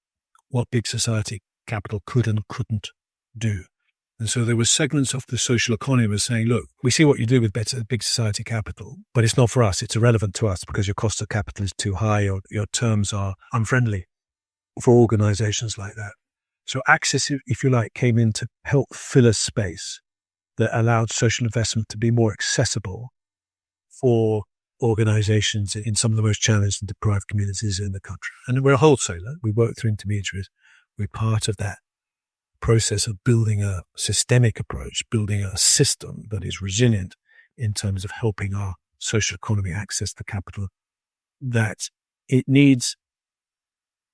what big society capital could and couldn't do. And so there were segments of the social economy were saying, look, we see what you do with big society capital, but it's not for us. It's irrelevant to us because your cost of capital is too high or your terms are unfriendly for organizations like that. So access, if you like, came in to help fill a space that allowed social investment to be more accessible for organizations in some of the most challenged and deprived communities in the country. And we're a wholesaler. We work through intermediaries. We're part of that process of building a systemic approach, building a system that is resilient in terms of helping our social economy access the capital that it needs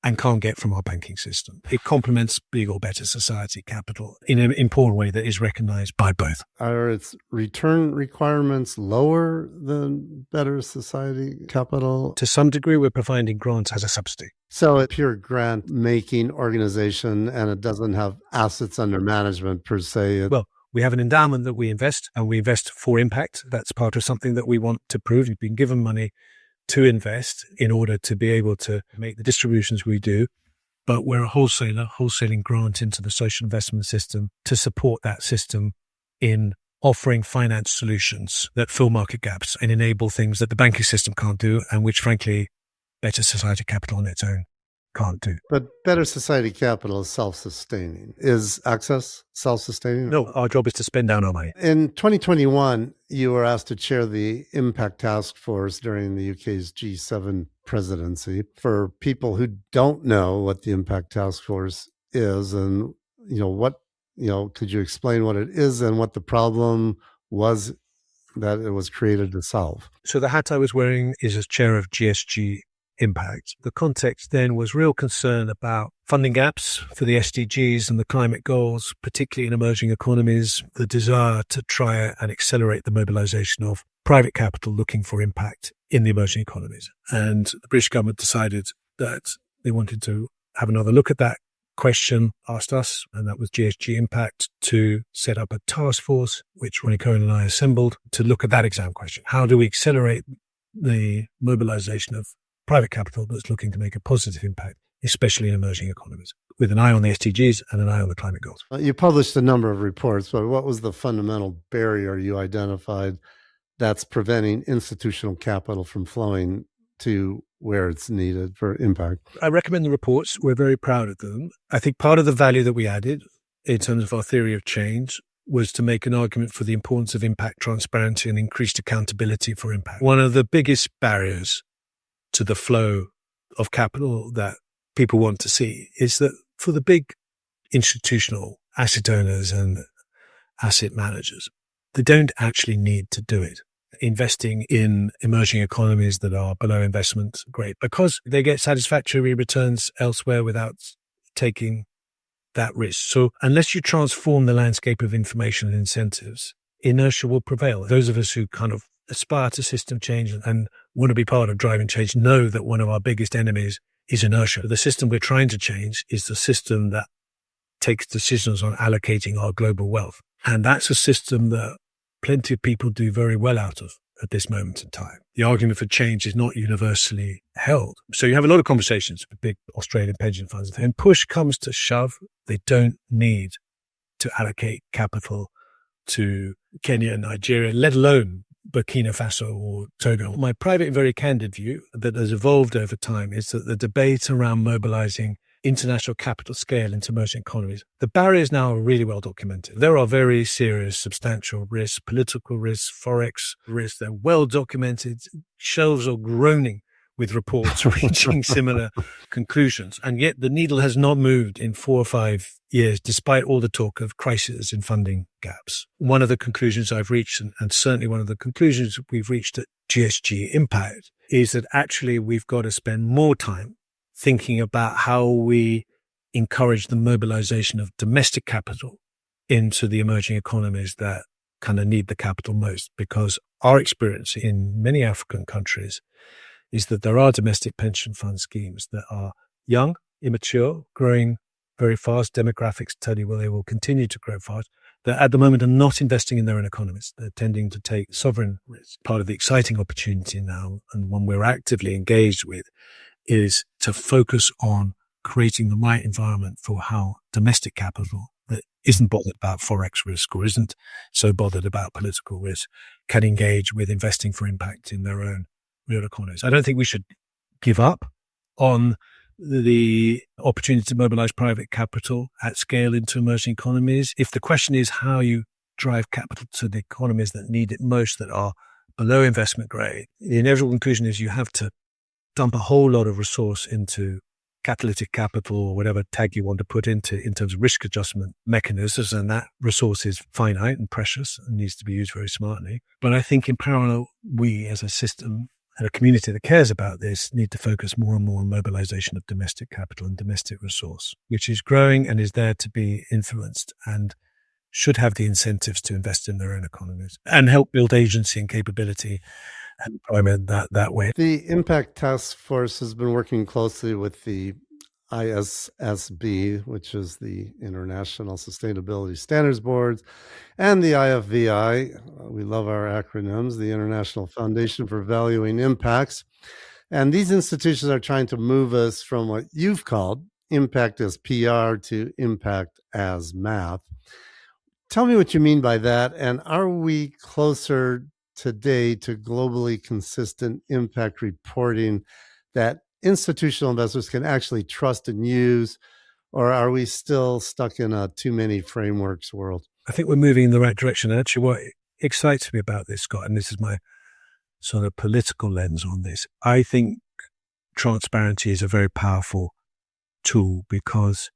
and can't get from our banking system. It complements big or better society capital in an important way that is recognized by both. Are its return requirements lower than better society capital? To some degree, we're providing grants as a subsidy. So a pure grant-making organization, and it doesn't have assets under management per se. Well, we have an endowment that we invest, and we invest for impact. That's part of something that we want to prove. You've been given money to invest in order to be able to make the distributions we do. But we're a wholesaler, wholesaling grant into the social investment system to support that system in offering finance solutions that fill market gaps and enable things that the banking system can't do and which, frankly, better society capital on its own can't do. But better society capital is self-sustaining. Is access self-sustaining? No, our job is to spend down our money. In 2021, you were asked to chair the Impact Task Force during the UK's G7 presidency. For people who don't know what the Impact Task Force is and, could you explain what it is and what the problem was that it was created to solve? So the hat I was wearing is as chair of GSG Impact. The context then was real concern about funding gaps for the SDGs and the climate goals, particularly in emerging economies, the desire to try and accelerate the mobilization of private capital looking for impact in the emerging economies. And the British government decided that they wanted to have another look at that question, asked us, and that was GSG Impact, to set up a task force, which Ronnie Cohen and I assembled, to look at that exam question. How do we accelerate the mobilization of private capital that's looking to make a positive impact, especially in emerging economies, with an eye on the SDGs and an eye on the climate goals? You published a number of reports, but what was the fundamental barrier you identified that's preventing institutional capital from flowing to where it's needed for impact? I recommend the reports. We're very proud of them. I think part of the value that we added in terms of our theory of change was to make an argument for the importance of impact transparency and increased accountability for impact. One of the biggest barriers to the flow of capital that people want to see is that for the big institutional asset owners and asset managers, they don't actually need to do it. Investing in emerging economies that are below investment grade because they get satisfactory returns elsewhere without taking that risk. So unless you transform the landscape of information and incentives, inertia will prevail. Those of us who kind of aspire to system change and want to be part of driving change know that one of our biggest enemies is inertia. The system we're trying to change is the system that takes decisions on allocating our global wealth. And that's a system that plenty of people do very well out of at this moment in time. The argument for change is not universally held. So you have a lot of conversations with big Australian pension funds. And push comes to shove, they don't need to allocate capital to Kenya and Nigeria, let alone Burkina Faso or Togo. My private and very candid view that has evolved over time is that the debate around mobilizing international capital scale into emerging economies, the barriers now are really well documented. There are very serious, substantial risks, political risks, forex risks. They're well documented. Shelves are groaning with reports reaching similar conclusions. And yet the needle has not moved in 4 or 5 years, despite all the talk of crises and funding gaps. One of the conclusions I've reached, and certainly one of the conclusions we've reached at GSG Impact, is that actually we've got to spend more time thinking about how we encourage the mobilization of domestic capital into the emerging economies that kind of need the capital most. Because our experience in many African countries is that there are domestic pension fund schemes that are young, immature, growing very fast. Demographics tell you, well, they will continue to grow fast. That at the moment are not investing in their own economies. They're tending to take sovereign risk. Part of the exciting opportunity now, and one we're actively engaged with, is to focus on creating the right environment for how domestic capital that isn't bothered about Forex risk or isn't so bothered about political risk can engage with investing for impact in their own real economies. I don't think we should give up on the opportunity to mobilize private capital at scale into emerging economies. If the question is how you drive capital to the economies that need it most, that are below investment grade, the inevitable conclusion is you have to dump a whole lot of resource into catalytic capital or whatever tag you want to put into in terms of risk adjustment mechanisms. And that resource is finite and precious and needs to be used very smartly. But I think in parallel, we as a system and a community that cares about this need to focus more and more on mobilization of domestic capital and domestic resource, which is growing and is there to be influenced and should have the incentives to invest in their own economies and help build agency and capability and employment that way. The Impact Task Force has been working closely with the ISSB, which is the International Sustainability Standards Board, and the IFVI. We love our acronyms, the International Foundation for Valuing Impacts. And these institutions are trying to move us from what you've called impact as PR to impact as math. Tell me what you mean by that. And are we closer today to globally consistent impact reporting that institutional investors can actually trust and use, or are we still stuck in a too many frameworks world? I think we're moving in the right direction. And actually, what excites me about this, Scott, and this is my sort of political lens on this, I think transparency is a very powerful tool because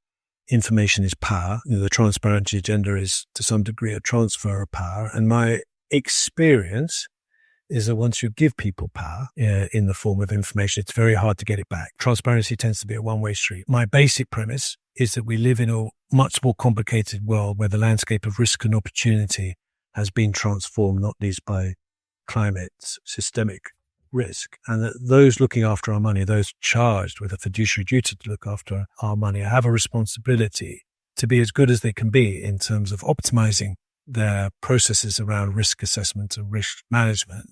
information is power. The transparency agenda is to some degree a transfer of power. And my experience is that once you give people power in the form of information, it's very hard to get it back. Transparency tends to be a one-way street. My basic premise is that we live in a much more complicated world where the landscape of risk and opportunity has been transformed, not least by climate systemic risk, and that those looking after our money, those charged with a fiduciary duty to look after our money, have a responsibility to be as good as they can be in terms of optimizing their processes around risk assessment and risk management.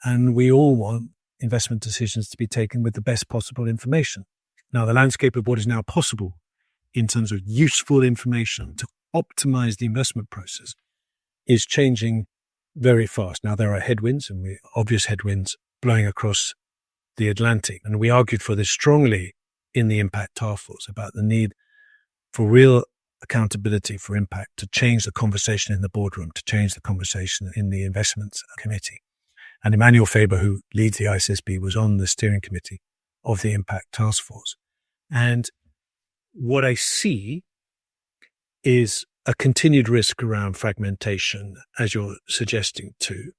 And we all want investment decisions to be taken with the best possible information. Now, the landscape of what is now possible in terms of useful information to optimize the investment process is changing very fast. Now, there are headwinds, and obvious headwinds blowing across the Atlantic. And we argued for this strongly in the Impact Task Force about the need for real accountability for impact, to change the conversation in the boardroom, to change the conversation in the investments committee. And Emmanuel Faber, who leads the ISSB, was on the steering committee of the Impact Task Force. And what I see is a continued risk around fragmentation, as you're suggesting too,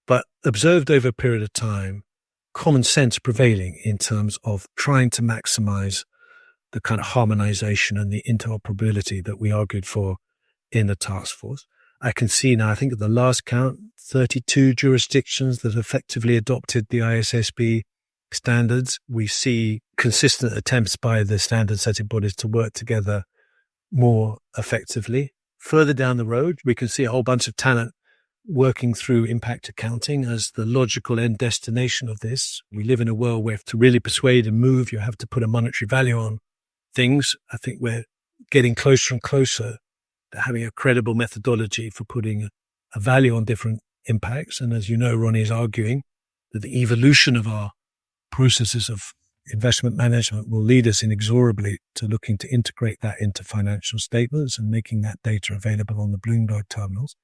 but observed over a period of time, common sense prevailing in terms of trying to maximize the kind of harmonization and the interoperability that we argued for in the task force. I can see now, I think at the last count, 32 jurisdictions that effectively adopted the ISSB standards. We see consistent attempts by the standard setting bodies to work together more effectively. Further down the road, we can see a whole bunch of talent working through impact accounting as the logical end destination of this. We live in a world where to really persuade and move, you have to put a monetary value on things. I think we're getting closer and closer to having a credible methodology for putting a value on different impacts. And as you know, Ronnie is arguing that the evolution of our processes of investment management will lead us inexorably to looking to integrate that into financial statements and making that data available on the Bloomberg terminals.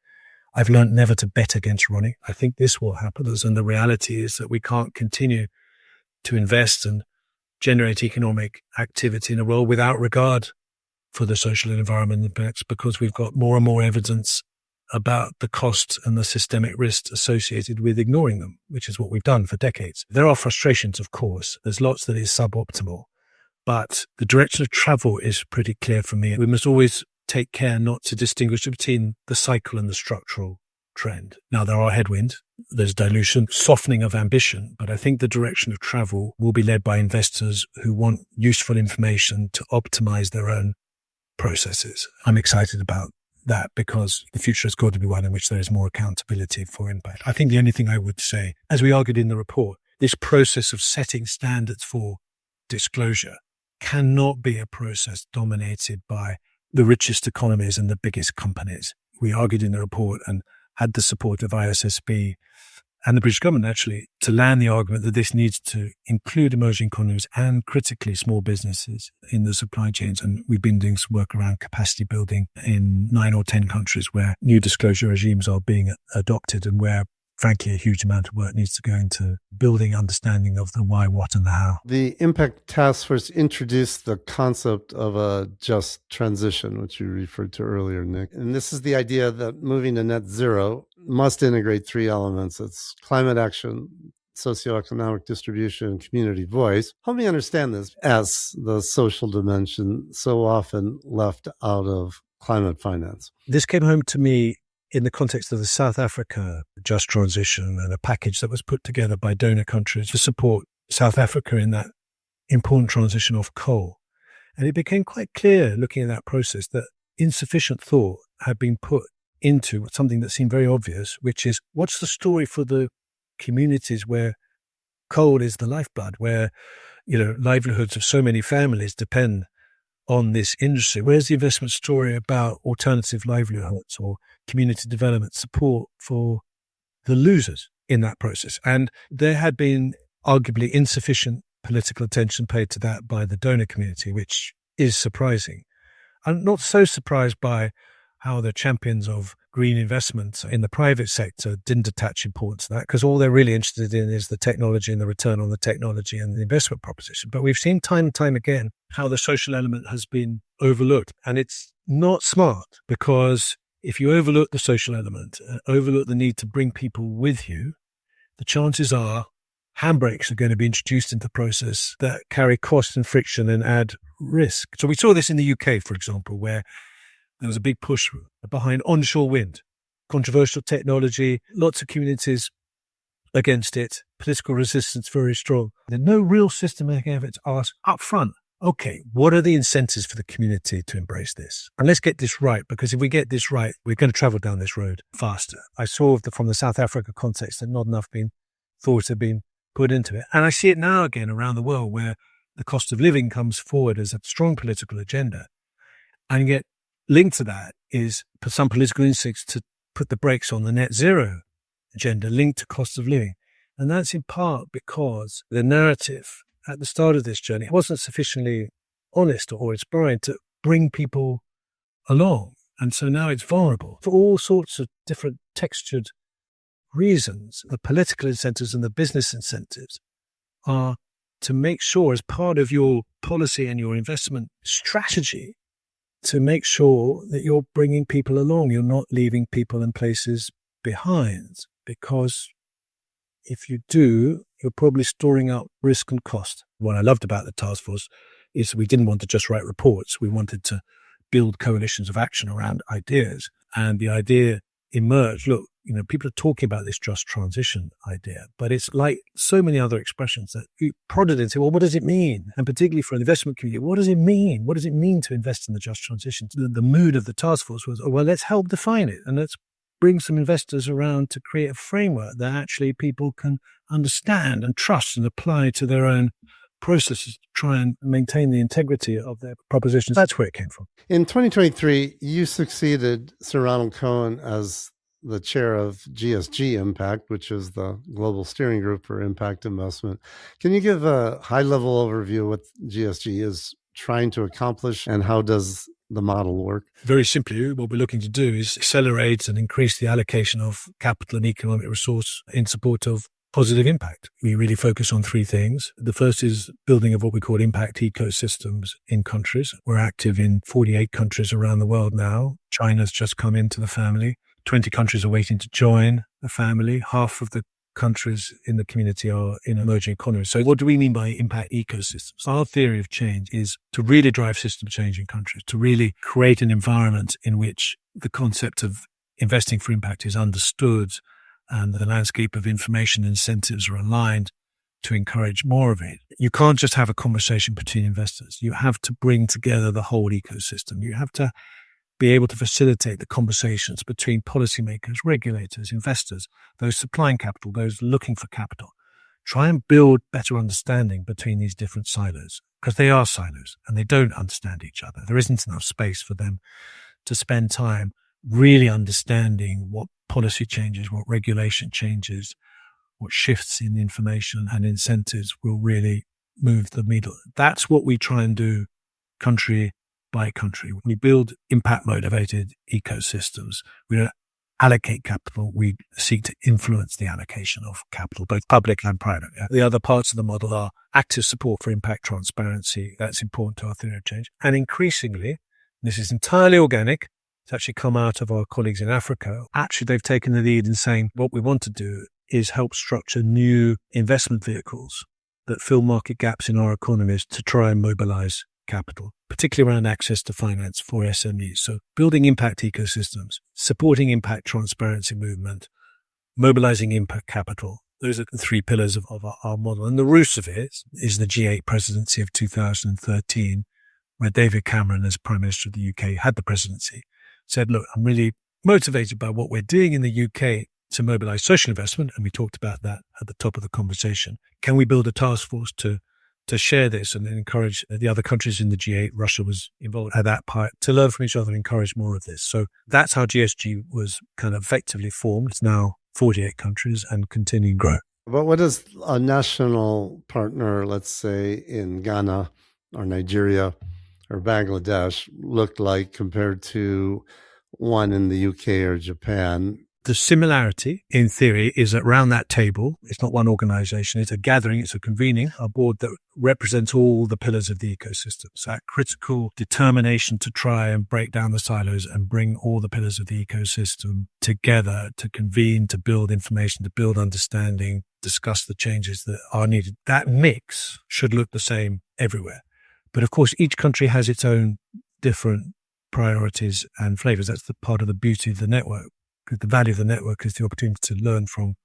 I've learned never to bet against Ronnie. I think this will happen. And the reality is that we can't continue to invest and generate economic activity in a world without regard for the social and environmental impacts, because we've got more and more evidence about the costs and the systemic risks associated with ignoring them, which is what we've done for decades. There are frustrations, of course. There's lots that is suboptimal, but the direction of travel is pretty clear for me. We must always take care not to distinguish between the cycle and the structural trend. Now, there are headwinds. There's dilution, softening of ambition, but I think the direction of travel will be led by investors who want useful information to optimize their own processes. I'm excited about that because the future has got to be one in which there is more accountability for impact. I think the only thing I would say, as we argued in the report, this process of setting standards for disclosure cannot be a process dominated by the richest economies and the biggest companies. We argued in the report and had the support of ISSB and the British government, actually, to land the argument that this needs to include emerging economies and critically small businesses in the supply chains. And we've been doing some work around capacity building in 9 or 10 countries where new disclosure regimes are being adopted and where, frankly, a huge amount of work needs to go into building understanding of the why, what, and the how. The Impact Task Force introduced the concept of a just transition, which you referred to earlier, Nick. And this is the idea that moving to net zero must integrate 3 elements. It's climate action, socioeconomic distribution, and community voice. Help me understand this as the social dimension so often left out of climate finance. This came home to me in the context of the South Africa just transition and a package that was put together by donor countries to support South Africa in that important transition off coal. And it became quite clear looking at that process that insufficient thought had been put into something that seemed very obvious, which is what's the story for the communities where coal is the lifeblood, where, livelihoods of so many families depend on this industry? Where's the investment story about alternative livelihoods or community development support for the losers in that process? And there had been arguably insufficient political attention paid to that by the donor community, which is surprising. I'm not so surprised by how the champions of green investment in the private sector didn't attach importance to that, because all they're really interested in is the technology and the return on the technology and the investment proposition. But we've seen time and time again how the social element has been overlooked. And it's not smart, because if you overlook the social element, overlook the need to bring people with you, the chances are handbrakes are going to be introduced into the process that carry cost and friction and add risk. So we saw this in the UK, for example, where there was a big push behind onshore wind, controversial technology, lots of communities against it, political resistance very strong. There's no real systematic effort to ask up front, okay, what are the incentives for the community to embrace this? And let's get this right, because if we get this right, we're going to travel down this road faster. I saw from the South Africa context that not enough thought had been put into it. And I see it now again around the world where the cost of living comes forward as a strong political agenda. And yet linked to that is some political instincts to put the brakes on the net zero agenda linked to cost of living. And that's in part because the narrative at the start of this journey wasn't sufficiently honest or inspiring to bring people along. And so now it's vulnerable for all sorts of different textured reasons. The political incentives and the business incentives are to make sure, as part of your policy and your investment strategy, to make sure that you're bringing people along. You're not leaving people and places behind, because if you do, you're probably storing up risk and cost. What I loved about the task force is we didn't want to just write reports. We wanted to build coalitions of action around ideas. And the idea emerged, look, people are talking about this just transition idea, but it's like so many other expressions that you prodded and say, well, what does it mean? And particularly for an investment community, what does it mean? What does it mean to invest in the just transition? The mood of the task force was, well, let's help define it. And let's bring some investors around to create a framework that actually people can understand and trust and apply to their own processes to try and maintain the integrity of their propositions. That's where it came from. In 2023, you succeeded Sir Ronald Cohen as the chair of GSG Impact, which is the global steering group for impact investment. Can you give a high-level overview of what GSG is trying to accomplish and how does the model work? Very simply, what we're looking to do is accelerate and increase the allocation of capital and economic resource in support of positive impact. We really focus on 3 things. The first is building of what we call impact ecosystems in countries. We're active in 48 countries around the world now. China's just come into the family. 20 countries are waiting to join the family. Half of the countries in the community are in emerging economies. So what do we mean by impact ecosystems? Our theory of change is to really drive system change in countries, to really create an environment in which the concept of investing for impact is understood and the landscape of information incentives are aligned to encourage more of it. You can't just have a conversation between investors. You have to bring together the whole ecosystem. You have to be able to facilitate the conversations between policymakers, regulators, investors, those supplying capital, those looking for capital, try and build better understanding between these different silos, because they are silos and they don't understand each other. There isn't enough space for them to spend time really understanding what policy changes, what regulation changes, what shifts in information and incentives will really move the needle. That's what we try and do country by country. We build impact motivated ecosystems. We don't allocate capital. We seek to influence the allocation of capital, both public and private. The other parts of the model are active support for impact transparency. That's important to our theory of change. And increasingly, this is entirely organic. It's actually come out of our colleagues in Africa. Actually, they've taken the lead in saying what we want to do is help structure new investment vehicles that fill market gaps in our economies to try and mobilize capital, particularly around access to finance for SMEs. So building impact ecosystems, supporting impact transparency movement, mobilizing impact capital. Those are the three pillars of our model. And the roots of it is the G8 presidency of 2013, where David Cameron, as Prime Minister of the UK, had the presidency, said, look, I'm really motivated by what we're doing in the UK to mobilize social investment. And we talked about that at the top of the conversation. Can we build a task force to share this and encourage the other countries in the G8? Russia was involved at that part, to learn from each other and encourage more of this. So that's how GSG was kind of effectively formed. It's now 48 countries and continuing to grow. But what does a national partner, let's say in Ghana or Nigeria or Bangladesh, look like compared to one in the UK or Japan? The similarity, in theory, is around that table. It's not one organization. It's a gathering. It's a convening, a board that represents all the pillars of the ecosystem. So that critical determination to try and break down the silos and bring all the pillars of the ecosystem together to convene, to build information, to build understanding, discuss the changes that are needed. That mix should look the same everywhere. But of course, each country has its own different priorities and flavors. That's the part of the beauty of the network. The value of the network is the opportunity to learn from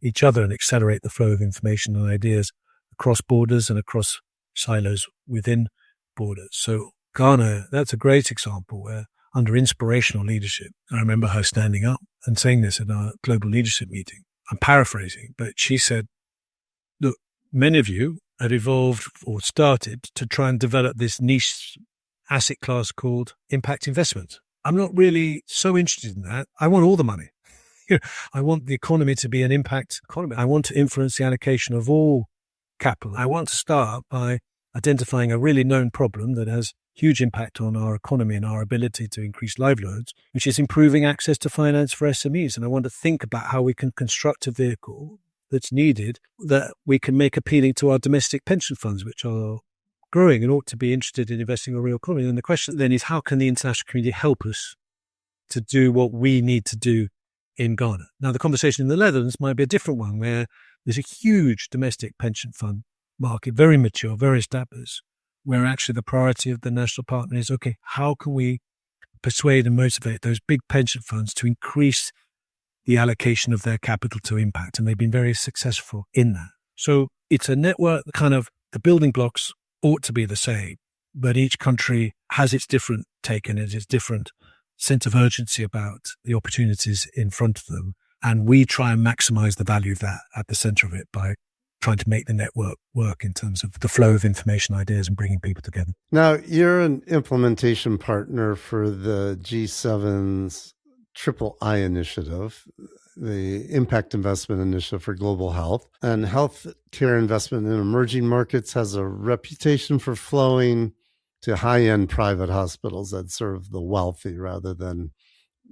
each other and accelerate the flow of information and ideas across borders and across silos within borders. So Ghana, that's a great example where under inspirational leadership, I remember her standing up and saying this at our global leadership meeting. I'm paraphrasing, but she said, look, many of you had evolved or started to try and develop this niche asset class called impact investment. I'm not really so interested in that. I want all the money. I want the economy to be an impact economy. I want to influence the allocation of all capital. I want to start by identifying a really known problem that has huge impact on our economy and our ability to increase livelihoods, which is improving access to finance for SMEs. And I want to think about how we can construct a vehicle that's needed that we can make appealing to our domestic pension funds, which are growing and ought to be interested in investing in a real economy. And the question then is, how can the international community help us to do what we need to do in Ghana? Now, the conversation in the Netherlands might be a different one, where there's a huge domestic pension fund market, very mature, very established, where actually the priority of the national partner is, okay, how can we persuade and motivate those big pension funds to increase the allocation of their capital to impact? And they've been very successful in that. So it's a network, kind of the building blocks ought to be the same, but each country has its different take on it, its different sense of urgency about the opportunities in front of them. And we try and maximize the value of that at the center of it by trying to make the network work in terms of the flow of information, ideas, and bringing people together. Now, you're an implementation partner for the G7's Triple I initiative, the Impact Investment Initiative for Global Health. And healthcare investment in emerging markets has a reputation for flowing to high-end private hospitals that serve the wealthy rather than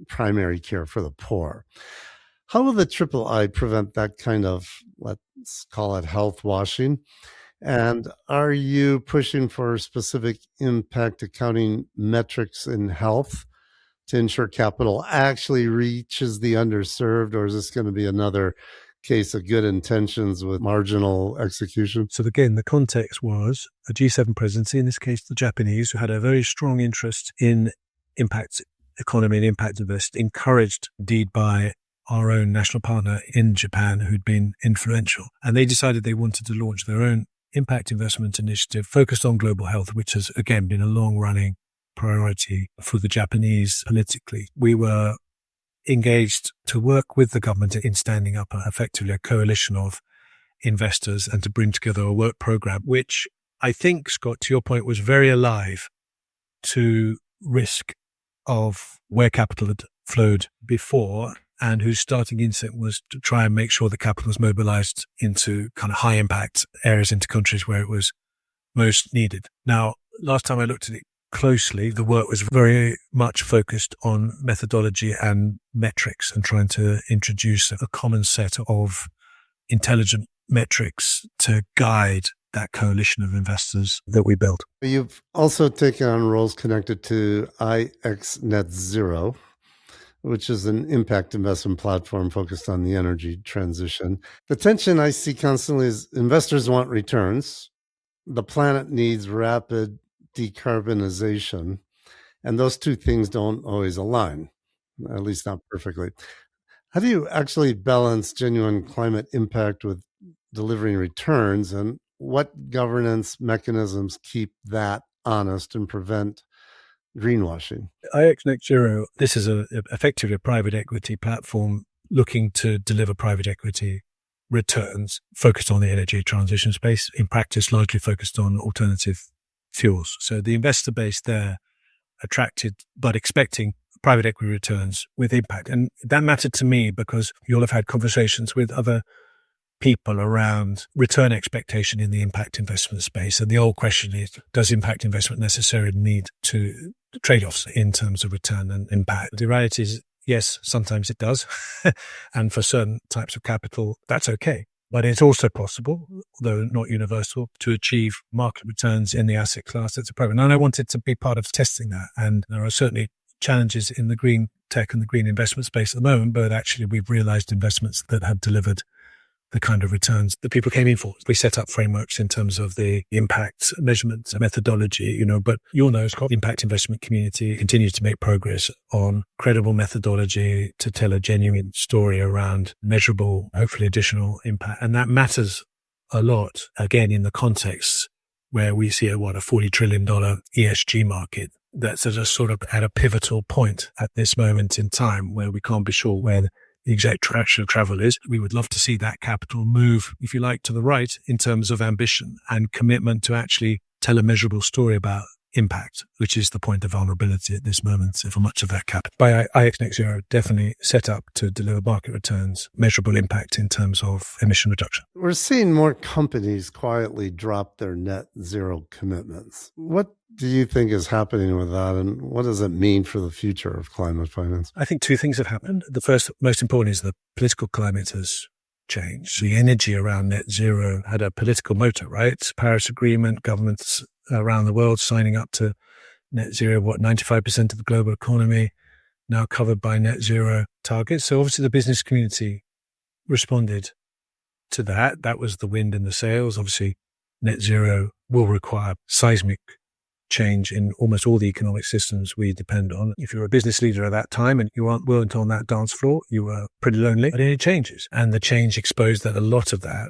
primary care for the poor. How will the Triple I prevent that kind of, let's call it, health washing? And are you pushing for specific impact accounting metrics in health to ensure capital actually reaches the underserved, or is this going to be another case of good intentions with marginal execution? So again, the context was a G7 presidency, in this case the Japanese, who had a very strong interest in impact economy and impact invest, encouraged indeed by our own national partner in Japan, who'd been influential. And they decided they wanted to launch their own impact investment initiative focused on global health, which has again been a long-running priority for the Japanese politically. We were engaged to work with the government in standing up effectively a coalition of investors and to bring together a work program, which I think, Scott, to your point, was very alive to risk of where capital had flowed before, and whose starting instinct was to try and make sure the capital was mobilized into kind of high impact areas, into countries where it was most needed. Now, last time I looked at it closely, the work was very much focused on methodology and metrics and trying to introduce a common set of intelligent metrics to guide that coalition of investors that we built. You've also taken on roles connected to IX Net Zero, which is an impact investment platform focused on the energy transition. The tension I see constantly is investors want returns. The planet needs rapid decarbonization, and those two things don't always align, at least not perfectly. How do you actually balance genuine climate impact with delivering returns, and what governance mechanisms keep that honest and prevent greenwashing? IX Net Zero, this is effectively a private equity platform looking to deliver private equity returns focused on the energy transition space, in practice largely focused on alternative fuels. So the investor base there attracted but expecting private equity returns with impact. And that mattered to me because you'll have had conversations with other people around return expectation in the impact investment space. And the old question is, does impact investment necessarily need to trade-offs in terms of return and impact? The reality is, yes, sometimes it does. And for certain types of capital, that's okay. But it's also possible, though not universal, to achieve market returns in the asset class that's appropriate. And I wanted to be part of testing that. And there are certainly challenges in the green tech and the green investment space at the moment, but actually we've realized investments that have delivered the kind of returns that people came in for. We set up frameworks in terms of the impact measurement methodology, but you'll know, Scott, the impact investment community continues to make progress on credible methodology to tell a genuine story around measurable, hopefully additional impact. And that matters a lot, again, in the context where we see a $40 trillion ESG market that's at a pivotal point at this moment in time where we can't be sure where the exact direction of travel is. We would love to see that capital move, if you like, to the right in terms of ambition and commitment to actually tell a measurable story about impact, which is the point of vulnerability at this moment for much of that capital. By IX Net Zero, definitely set up to deliver market returns, measurable impact in terms of emission reduction. We're seeing more companies quietly drop their net zero commitments. What do you think is happening with that, and what does it mean for the future of climate finance? I think two things have happened. The first, most important, is the political climate has changed. The energy around net zero had a political motor, right? Paris Agreement, governments around the world signing up to net zero, 95% of the global economy now covered by net zero targets. So obviously the business community responded to that. That was the wind in the sails. Obviously net zero will require seismic change in almost all the economic systems we depend on. If you're a business leader at that time and you weren't on that dance floor, you were pretty lonely. But it changes. And the change exposed that a lot of that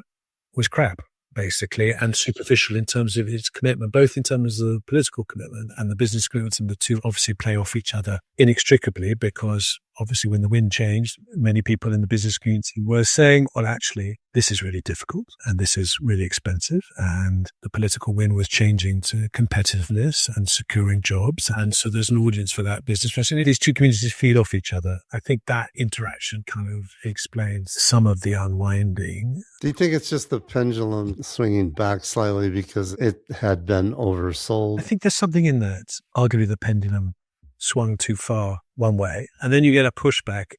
was crap, basically, and superficial in terms of its commitment, both in terms of the political commitment and the business commitment. And the two obviously play off each other inextricably, because obviously when the wind changed, many people in the business community were saying, well, actually, this is really difficult and this is really expensive. And the political wind was changing to competitiveness and securing jobs. And so there's an audience for that business. And these two communities feed off each other. I think that interaction kind of explains some of the unwinding. Do you think it's just the pendulum swinging back slightly because it had been oversold? I think there's something in that. Arguably the pendulum swung too far one way, and then you get a pushback,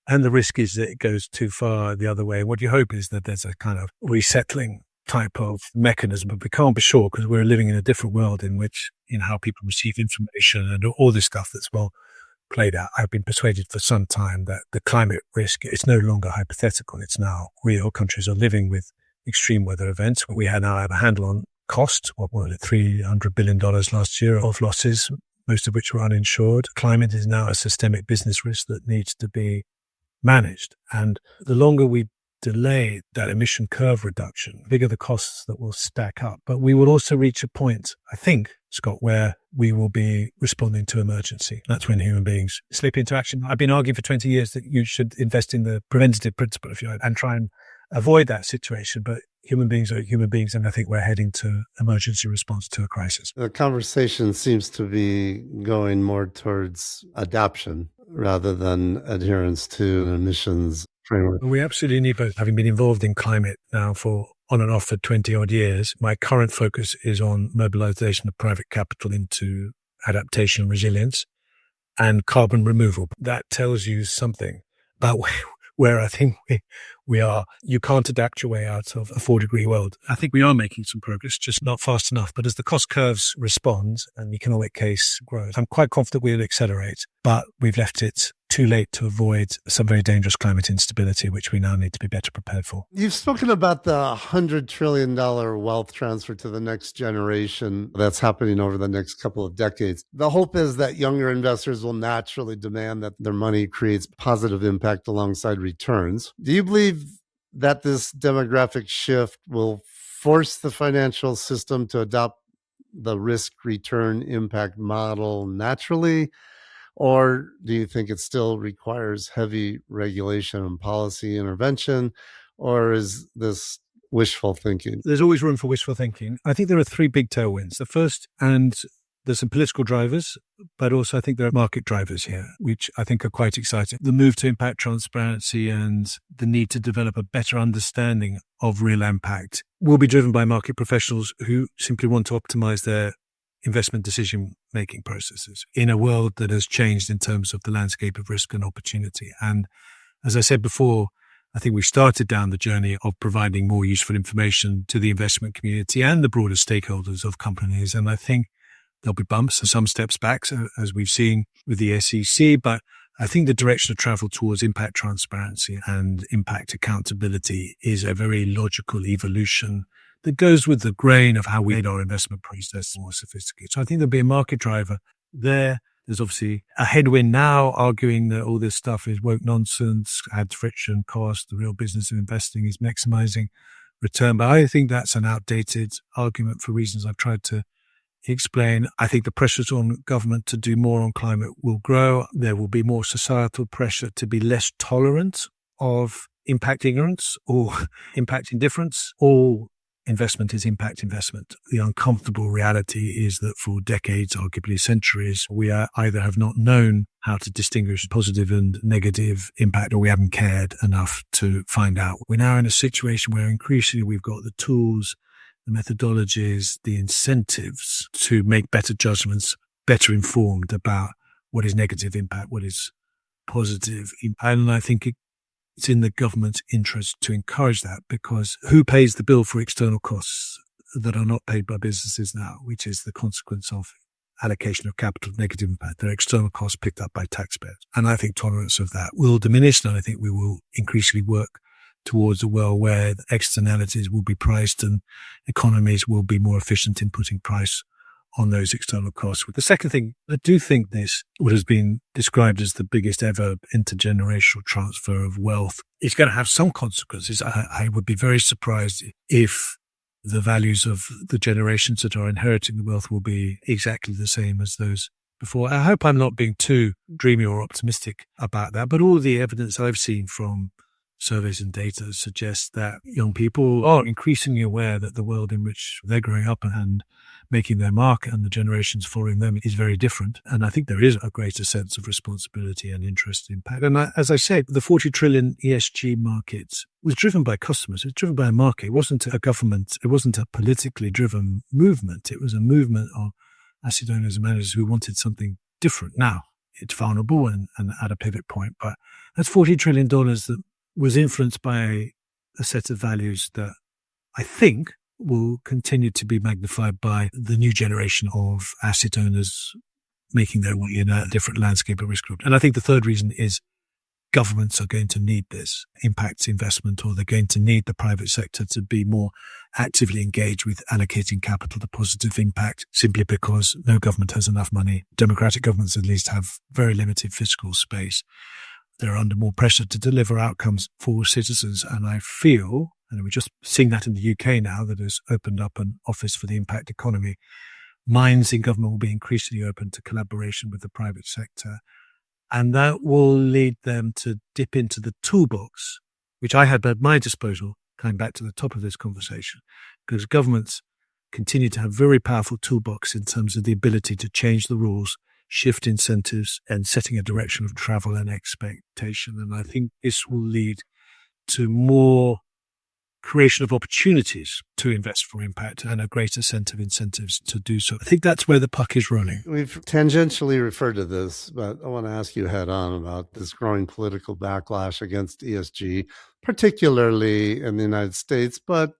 and the risk is that it goes too far the other way. What you hope is that there's a kind of resettling type of mechanism, but we can't be sure because we're living in a different world in which, how people receive information and all this stuff that's well played out. I've been persuaded for some time that the climate risk is no longer hypothetical. It's now real. Countries are living with extreme weather events. We now have a handle on cost. What was it? $300 billion last year of losses, most of which were uninsured. Climate is now a systemic business risk that needs to be managed. And the longer we delay that emission curve reduction, the bigger the costs that will stack up. But we will also reach a point, I think, Scott, where we will be responding to emergency. That's when human beings slip into action. I've been arguing for 20 years that you should invest in the preventative principle, if you like, and try and avoid that situation. But human beings are human beings, and I think we're heading to emergency response to a crisis. The conversation seems to be going more towards adoption rather than adherence to an emissions framework. We absolutely need both. Having been involved in climate now for on and off for 20 odd years, my current focus is on mobilization of private capital into adaptation and resilience and carbon removal. That tells you something about where I think we are. You can't adapt your way out of a 4-degree world. I think we are making some progress, just not fast enough. But as the cost curves respond and the economic case grows, I'm quite confident we'll accelerate, but we've left it too late to avoid some very dangerous climate instability, which we now need to be better prepared for. You've spoken about the $100 trillion wealth transfer to the next generation that's happening over the next couple of decades. The hope is that younger investors will naturally demand that their money creates positive impact alongside returns. Do you believe that this demographic shift will force the financial system to adopt the risk-return impact model naturally? Or do you think it still requires heavy regulation and policy intervention? Or is this wishful thinking? There's always room for wishful thinking. I think there are 3 big tailwinds. The first, and there's some political drivers, but also I think there are market drivers here, which I think are quite exciting. The move to impact transparency and the need to develop a better understanding of real impact will be driven by market professionals who simply want to optimize their investment decision-making processes in a world that has changed in terms of the landscape of risk and opportunity. And as I said before, I think we started down the journey of providing more useful information to the investment community and the broader stakeholders of companies. And I think there'll be bumps and some steps back, as we've seen with the SEC, but I think the direction of travel towards impact transparency and impact accountability is a very logical evolution that goes with the grain of how we made our investment process more sophisticated. So I think there'll be a market driver there. There's obviously a headwind now arguing that all this stuff is woke nonsense, adds friction, cost. The real business of investing is maximizing return. But I think that's an outdated argument for reasons I've tried to explain. I think the pressures on government to do more on climate will grow. There will be more societal pressure to be less tolerant of impact ignorance or impact indifference. All investment is impact investment. The uncomfortable reality is that for decades, arguably centuries, we either have not known how to distinguish positive and negative impact, or we haven't cared enough to find out. We're now in a situation where increasingly we've got the tools, the methodologies, the incentives to make better judgments, better informed about what is negative impact, what is positive impact. And I think it's in the government's interest to encourage that, because who pays the bill for external costs that are not paid by businesses now, which is the consequence of allocation of capital negative impact? They're external costs picked up by taxpayers. And I think tolerance of that will diminish. And I think we will increasingly work towards a world where externalities will be priced and economies will be more efficient in putting price on those external costs. The second thing, I do think this, what has been described as the biggest ever intergenerational transfer of wealth, is going to have some consequences. I would be very surprised if the values of the generations that are inheriting the wealth will be exactly the same as those before. I hope I'm not being too dreamy or optimistic about that, but all the evidence I've seen from surveys and data suggests that young people are increasingly aware that the world in which they're growing up and making their mark and the generations following them is very different. And I think there is a greater sense of responsibility and interest in impact. And as I said, the 40 trillion ESG market was driven by customers. It was driven by a market. It wasn't a government. It wasn't a politically driven movement. It was a movement of asset owners and managers who wanted something different. Now, it's vulnerable and at a pivot point, but that's $40 trillion that was influenced by a set of values that I think will continue to be magnified by the new generation of asset owners making their way in a different landscape of risk group. And I think the third reason is governments are going to need this impact investment, or they're going to need the private sector to be more actively engaged with allocating capital to positive impact, simply because no government has enough money. Democratic governments at least have very limited fiscal space. They're under more pressure to deliver outcomes for citizens. And I feel, and we're just seeing that in the UK now, that has opened up an office for the impact economy, minds in government will be increasingly open to collaboration with the private sector. And that will lead them to dip into the toolbox, which I had at my disposal a coming back to the top of this conversation, because governments continue to have very powerful toolbox in terms of the ability to change the rules, shift incentives, and setting a direction of travel and expectation. And I think this will lead to more creation of opportunities to invest for impact and a greater set of incentives to do so. I think that's where the puck is rolling. We've tangentially referred to this, but I want to ask you head on about this growing political backlash against ESG, particularly in the United States, but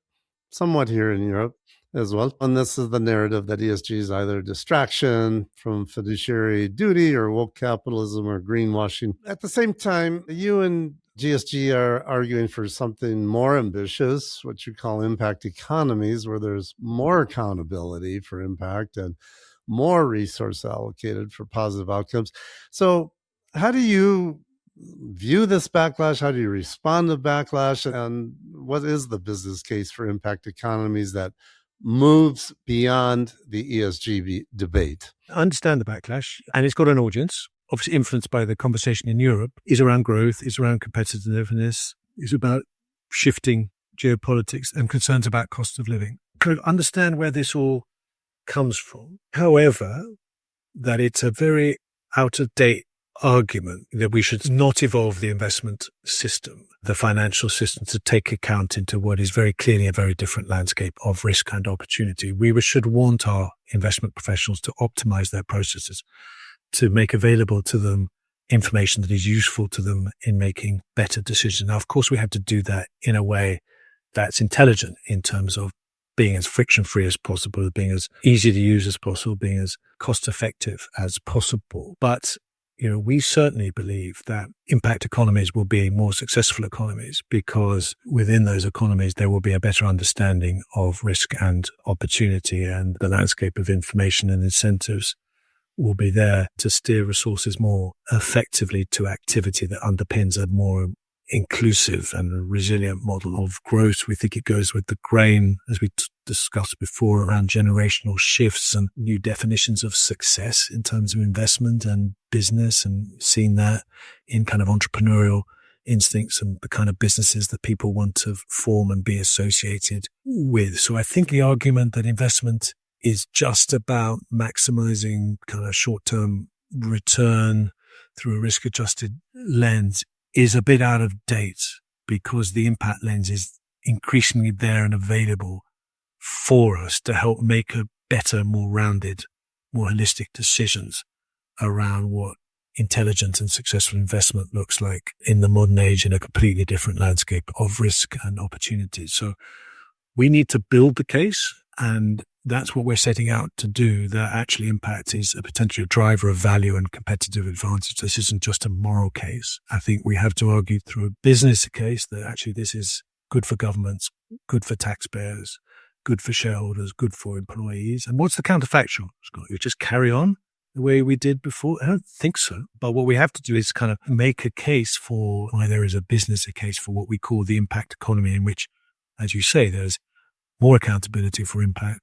somewhat here in Europe as well. And this is the narrative that ESG is either distraction from fiduciary duty or woke capitalism or greenwashing. At the same time, you and GSG are arguing for something more ambitious, what you call impact economies, where there's more accountability for impact and more resource allocated for positive outcomes. So how do you view this backlash? How do you respond to backlash? And what is the business case for impact economies that moves beyond the ESG debate? I understand the backlash, and it's got an audience, obviously influenced by the conversation in Europe, is around growth, is around competitiveness, is about shifting geopolitics and concerns about cost of living. Kind of understand where this all comes from. However, that it's a very out-of-date argument that we should not evolve the investment system, the financial system, to take account into what is very clearly a very different landscape of risk and opportunity. We should want our investment professionals to optimize their processes, to make available to them information that is useful to them in making better decisions. Now, of course, we have to do that in a way that's intelligent in terms of being as friction-free as possible, being as easy to use as possible, being as cost-effective as possible. But we certainly believe that impact economies will be more successful economies, because within those economies, there will be a better understanding of risk and opportunity, and the landscape of information and incentives will be there to steer resources more effectively to activity that underpins a more inclusive and resilient model of growth. We think it goes with the grain, as we discussed before, around generational shifts and new definitions of success in terms of investment and business, and seeing that in kind of entrepreneurial instincts and the kind of businesses that people want to form and be associated with. So I think the argument that investment is just about maximizing kind of short-term return through a risk-adjusted lens is a bit out of date, because the impact lens is increasingly there and available for us to help make a better, more rounded, more holistic decisions around what intelligent and successful investment looks like in the modern age in a completely different landscape of risk and opportunity. So we need to build the case, and that's what we're setting out to do, that actually impact is a potential driver of value and competitive advantage. This isn't just a moral case. I think we have to argue through a business case that actually this is good for governments, good for taxpayers, good for shareholders, good for employees. And what's the counterfactual, Scott? You just carry on the way we did before? I don't think so. But what we have to do is kind of make a case for why there is a business case for what we call the impact economy, in which, as you say, there's more accountability for impact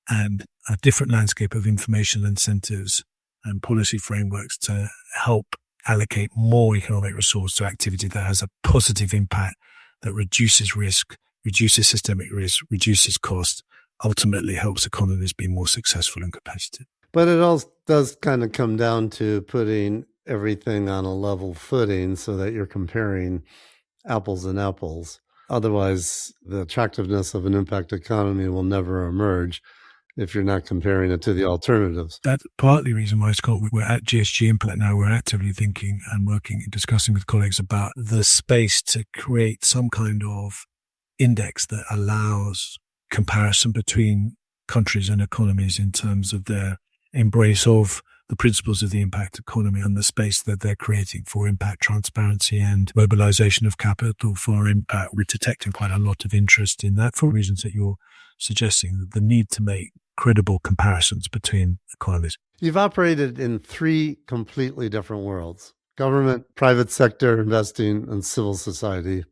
and a different landscape of information incentives and policy frameworks to help allocate more economic resource to activity that has a positive impact, that reduces risk, reduces systemic risk, reduces cost, ultimately helps economies be more successful and competitive. But it all does kind of come down to putting everything on a level footing so that you're comparing apples and apples. Otherwise, the attractiveness of an impact economy will never emerge if you're not comparing it to the alternatives. That's partly the reason why, Scott, we're at GSG Impact now. We're actively thinking and working and discussing with colleagues about the space to create some kind of index that allows comparison between countries and economies in terms of their embrace of the principles of the impact economy and the space that they're creating for impact transparency and mobilization of capital for impact. We're detecting quite a lot of interest in that for reasons that you're suggesting, the need to make credible comparisons between economies. You've operated in three completely different worlds: government, private sector investing, and civil society.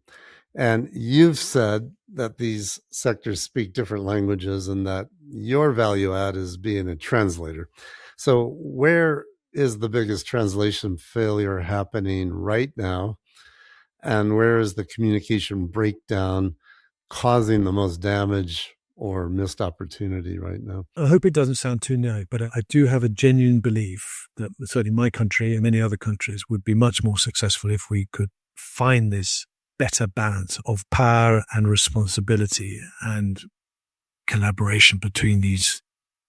And you've said that these sectors speak different languages and that your value add is being a translator. So where is the biggest translation failure happening right now? And where is the communication breakdown causing the most damage or missed opportunity right now? I hope it doesn't sound too narrow, but I do have a genuine belief that certainly my country and many other countries would be much more successful if we could find this better balance of power and responsibility and collaboration between these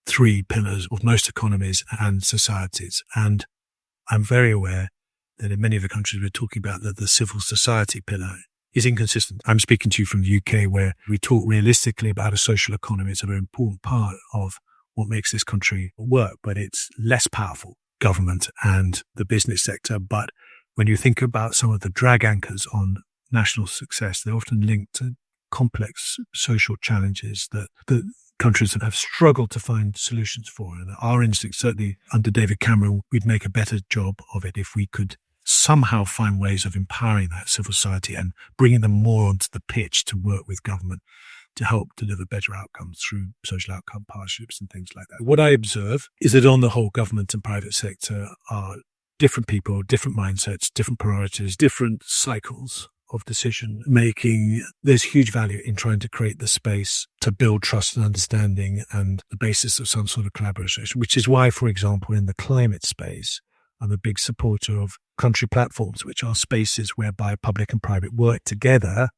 three pillars of most economies and societies. And I'm very aware that in many of the countries we're talking about, that the civil society pillar is inconsistent. I'm speaking to you from the UK, where we talk realistically about a social economy. It's a very important part of what makes this country work, but it's less powerful, government and the business sector. But when you think about some of the drag anchors on national success, they're often linked to complex social challenges that countries have struggled to find solutions for. And our instinct, certainly under David Cameron, we'd make a better job of it if we could somehow find ways of empowering that civil society and bringing them more onto the pitch to work with government to help deliver better outcomes through social outcome partnerships and things like that. What I observe is that on the whole, government and private sector are different people, different mindsets, different priorities, different cycles of decision making. There's huge value in trying to create the space to build trust and understanding and the basis of some sort of collaboration, which is why, for example, in the climate space, I'm a big supporter of country platforms, which are spaces whereby public and private work together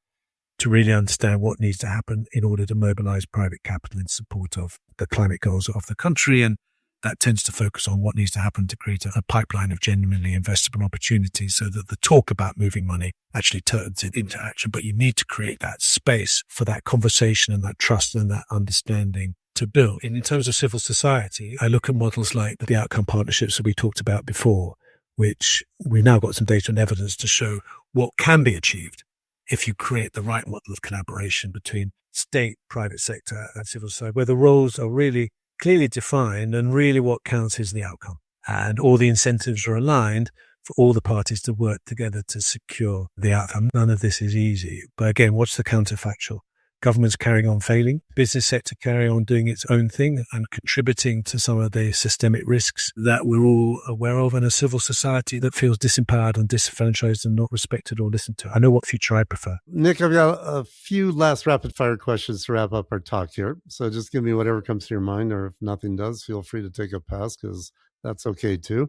to really understand what needs to happen in order to mobilize private capital in support of the climate goals of the country. And that tends to focus on what needs to happen to create a pipeline of genuinely investable opportunities so that the talk about moving money actually turns it into action. But you need to create that space for that conversation and that trust and that understanding to build. And in terms of civil society, I look at models like the outcome partnerships that we talked about before, which we've now got some data and evidence to show what can be achieved if you create the right model of collaboration between state, private sector and civil society, where the roles are really clearly defined and really what counts is the outcome. And all the incentives are aligned for all the parties to work together to secure the outcome. None of this is easy. But again, what's the counterfactual? Government's carrying on failing, business sector carrying on doing its own thing and contributing to some of the systemic risks that we're all aware of, and a civil society that feels disempowered and disenfranchised and not respected or listened to. I know what future I prefer. Nick, I've got a few last rapid fire questions to wrap up our talk here. So just give me whatever comes to your mind, or if nothing does, feel free to take a pass because that's okay too.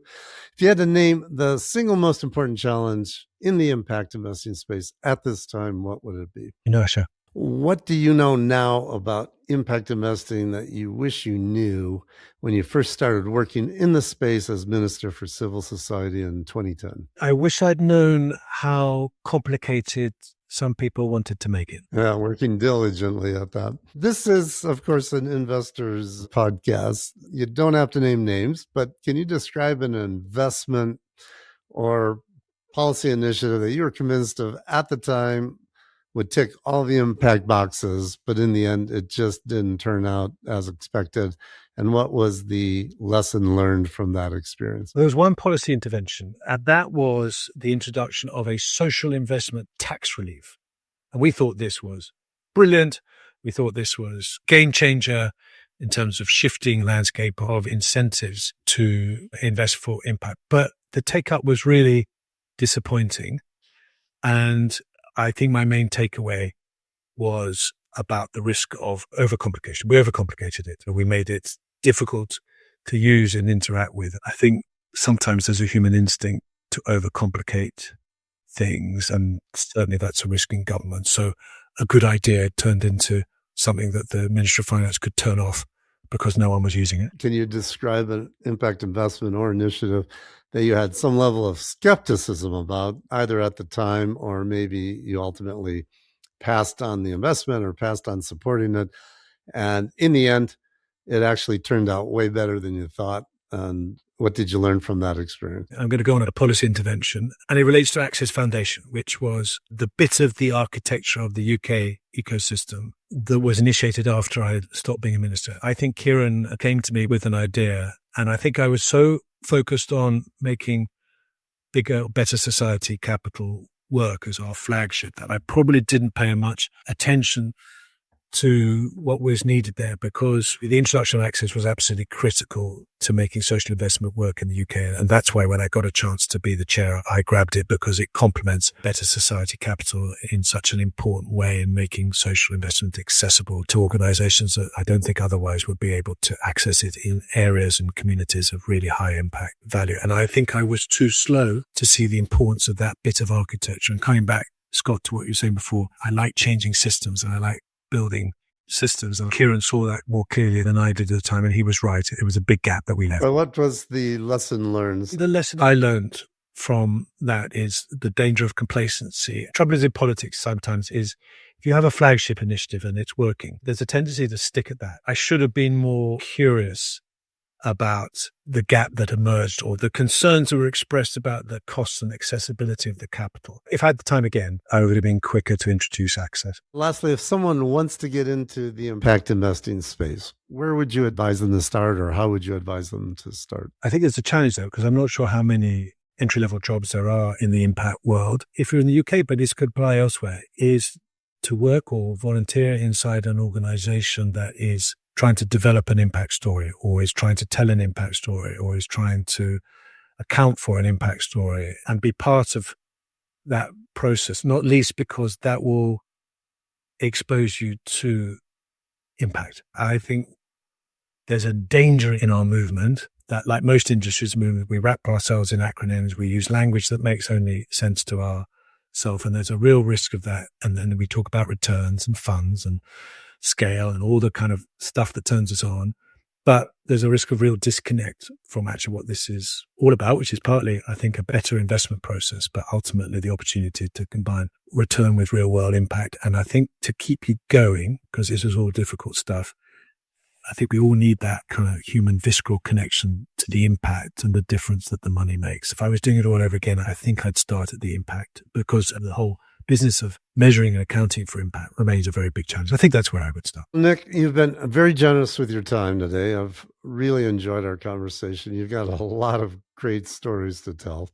If you had to name the single most important challenge in the impact investing space at this time, what would it be? Inertia. What do you know now about impact investing that you wish you knew when you first started working in the space as Minister for Civil Society in 2010? I wish I'd known how complicated some people wanted to make it. Yeah, working diligently at that. This is, of course, an investor's podcast. You don't have to name names, but can you describe an investment or policy initiative that you were convinced of at the time would tick all the impact boxes, but in the end, it just didn't turn out as expected? And what was the lesson learned from that experience? There was one policy intervention, and that was the introduction of a social investment tax relief. And we thought this was brilliant. We thought this was game changer in terms of shifting landscape of incentives to invest for impact. But the take-up was really disappointing. And I think my main takeaway was about the risk of overcomplication. We overcomplicated it. We made it difficult to use and interact with. I think sometimes there's a human instinct to overcomplicate things, and certainly that's a risk in government. So a good idea turned into something that the Minister of Finance could turn off because no one was using it. Can you describe an impact investment or initiative that you had some level of skepticism about, either at the time or maybe you ultimately passed on the investment or passed on supporting it, and in the end, it actually turned out way better than you thought? And what did you learn from that experience? I'm going to go on a policy intervention, and it relates to Access Foundation, which was the bit of the architecture of the UK ecosystem that was initiated after I stopped being a minister. I think Kieran came to me with an idea, and I think I was so focused on making bigger, better society capital work as our flagship that I probably didn't pay much attention to what was needed there, because the introduction of Access was absolutely critical to making social investment work in the UK. And that's why when I got a chance to be the chair, I grabbed it, because it complements better society capital in such an important way in making social investment accessible to organizations that I don't think otherwise would be able to access it in areas and communities of really high impact value. And I think I was too slow to see the importance of that bit of architecture. And coming back, Scott, to what you were saying before, I like changing systems and I like building systems. And Kieran saw that more clearly than I did at the time. And he was right. It was a big gap that we left. But what was the lesson learned? The lesson I learned from that is the danger of complacency. Trouble is in politics sometimes is if you have a flagship initiative and it's working, there's a tendency to stick at that. I should have been more curious about the gap that emerged or the concerns that were expressed about the costs and accessibility of the capital. If I had the time again, I would have been quicker to introduce Access. Lastly, if someone wants to get into the impact investing space, where would you advise them to start, or how would you advise them to start? I think it's a challenge, though, because I'm not sure how many entry-level jobs there are in the impact world. If you're in the UK, but this could apply elsewhere, is to work or volunteer inside an organization that is trying to develop an impact story, or is trying to tell an impact story, or is trying to account for an impact story, and be part of that process, not least because that will expose you to impact. I think there's a danger in our movement that, like most industries movement, we wrap ourselves in acronyms, we use language that makes only sense to ourselves, and there's a real risk of that. And then we talk about returns and funds and scale and all the kind of stuff that turns us on. But there's a risk of real disconnect from actually what this is all about, which is partly, I think, a better investment process, but ultimately the opportunity to combine return with real world impact. And I think to keep you going, because this is all difficult stuff, I think we all need that kind of human visceral connection to the impact and the difference that the money makes. If I was doing it all over again, I think I'd start at the impact, because the whole business of measuring and accounting for impact remains a very big challenge. I think that's where I would start. Nick, you've been very generous with your time today. I've really enjoyed our conversation. You've got a lot of great stories to tell.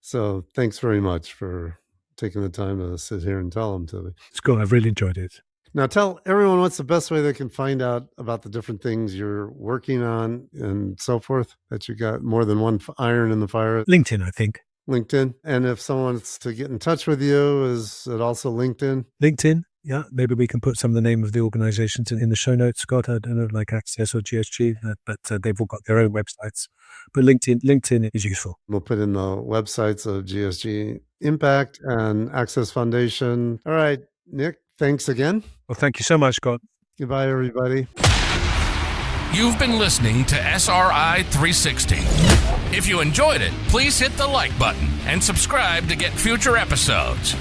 So thanks very much for taking the time to sit here and tell them to me. It's cool. I've really enjoyed it. Now tell everyone what's the best way they can find out about the different things you're working on and so forth, that you got more than one iron in the fire. LinkedIn, I think. LinkedIn. And if someone wants to get in touch with you, is it also LinkedIn? LinkedIn, yeah. Maybe we can put some of the name of the organizations in the show notes, Scott. I don't know, like Access or GSG, but they've all got their own websites. But LinkedIn is useful. We'll put in the websites of GSG Impact and Access Foundation. All right, Nick, thanks again. Well, thank you so much, Scott. Goodbye, everybody. You've been listening to SRI 360. If you enjoyed it, please hit the like button and subscribe to get future episodes.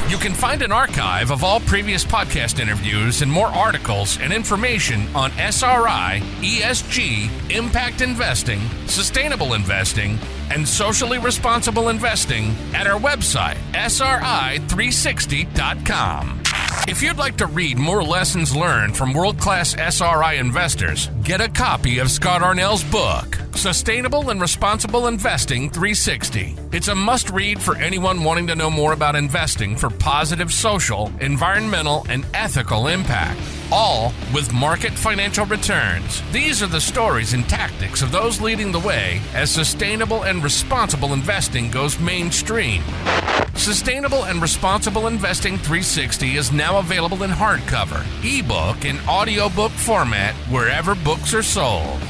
You can find an archive of all previous podcast interviews and more articles and information on SRI, ESG, impact investing, sustainable investing, and socially responsible investing at our website, sri360.com. If you'd like to read more lessons learned from world-class SRI investors, get a copy of Scott Arnell's book, Sustainable and Responsible Investing 360. It's a must-read for anyone wanting to know more about investing for positive social, environmental, and ethical impact, all with market financial returns. These are the stories and tactics of those leading the way as sustainable and responsible investing goes mainstream. Sustainable and Responsible Investing 360 is now available in hardcover, ebook, and audiobook format wherever books are sold.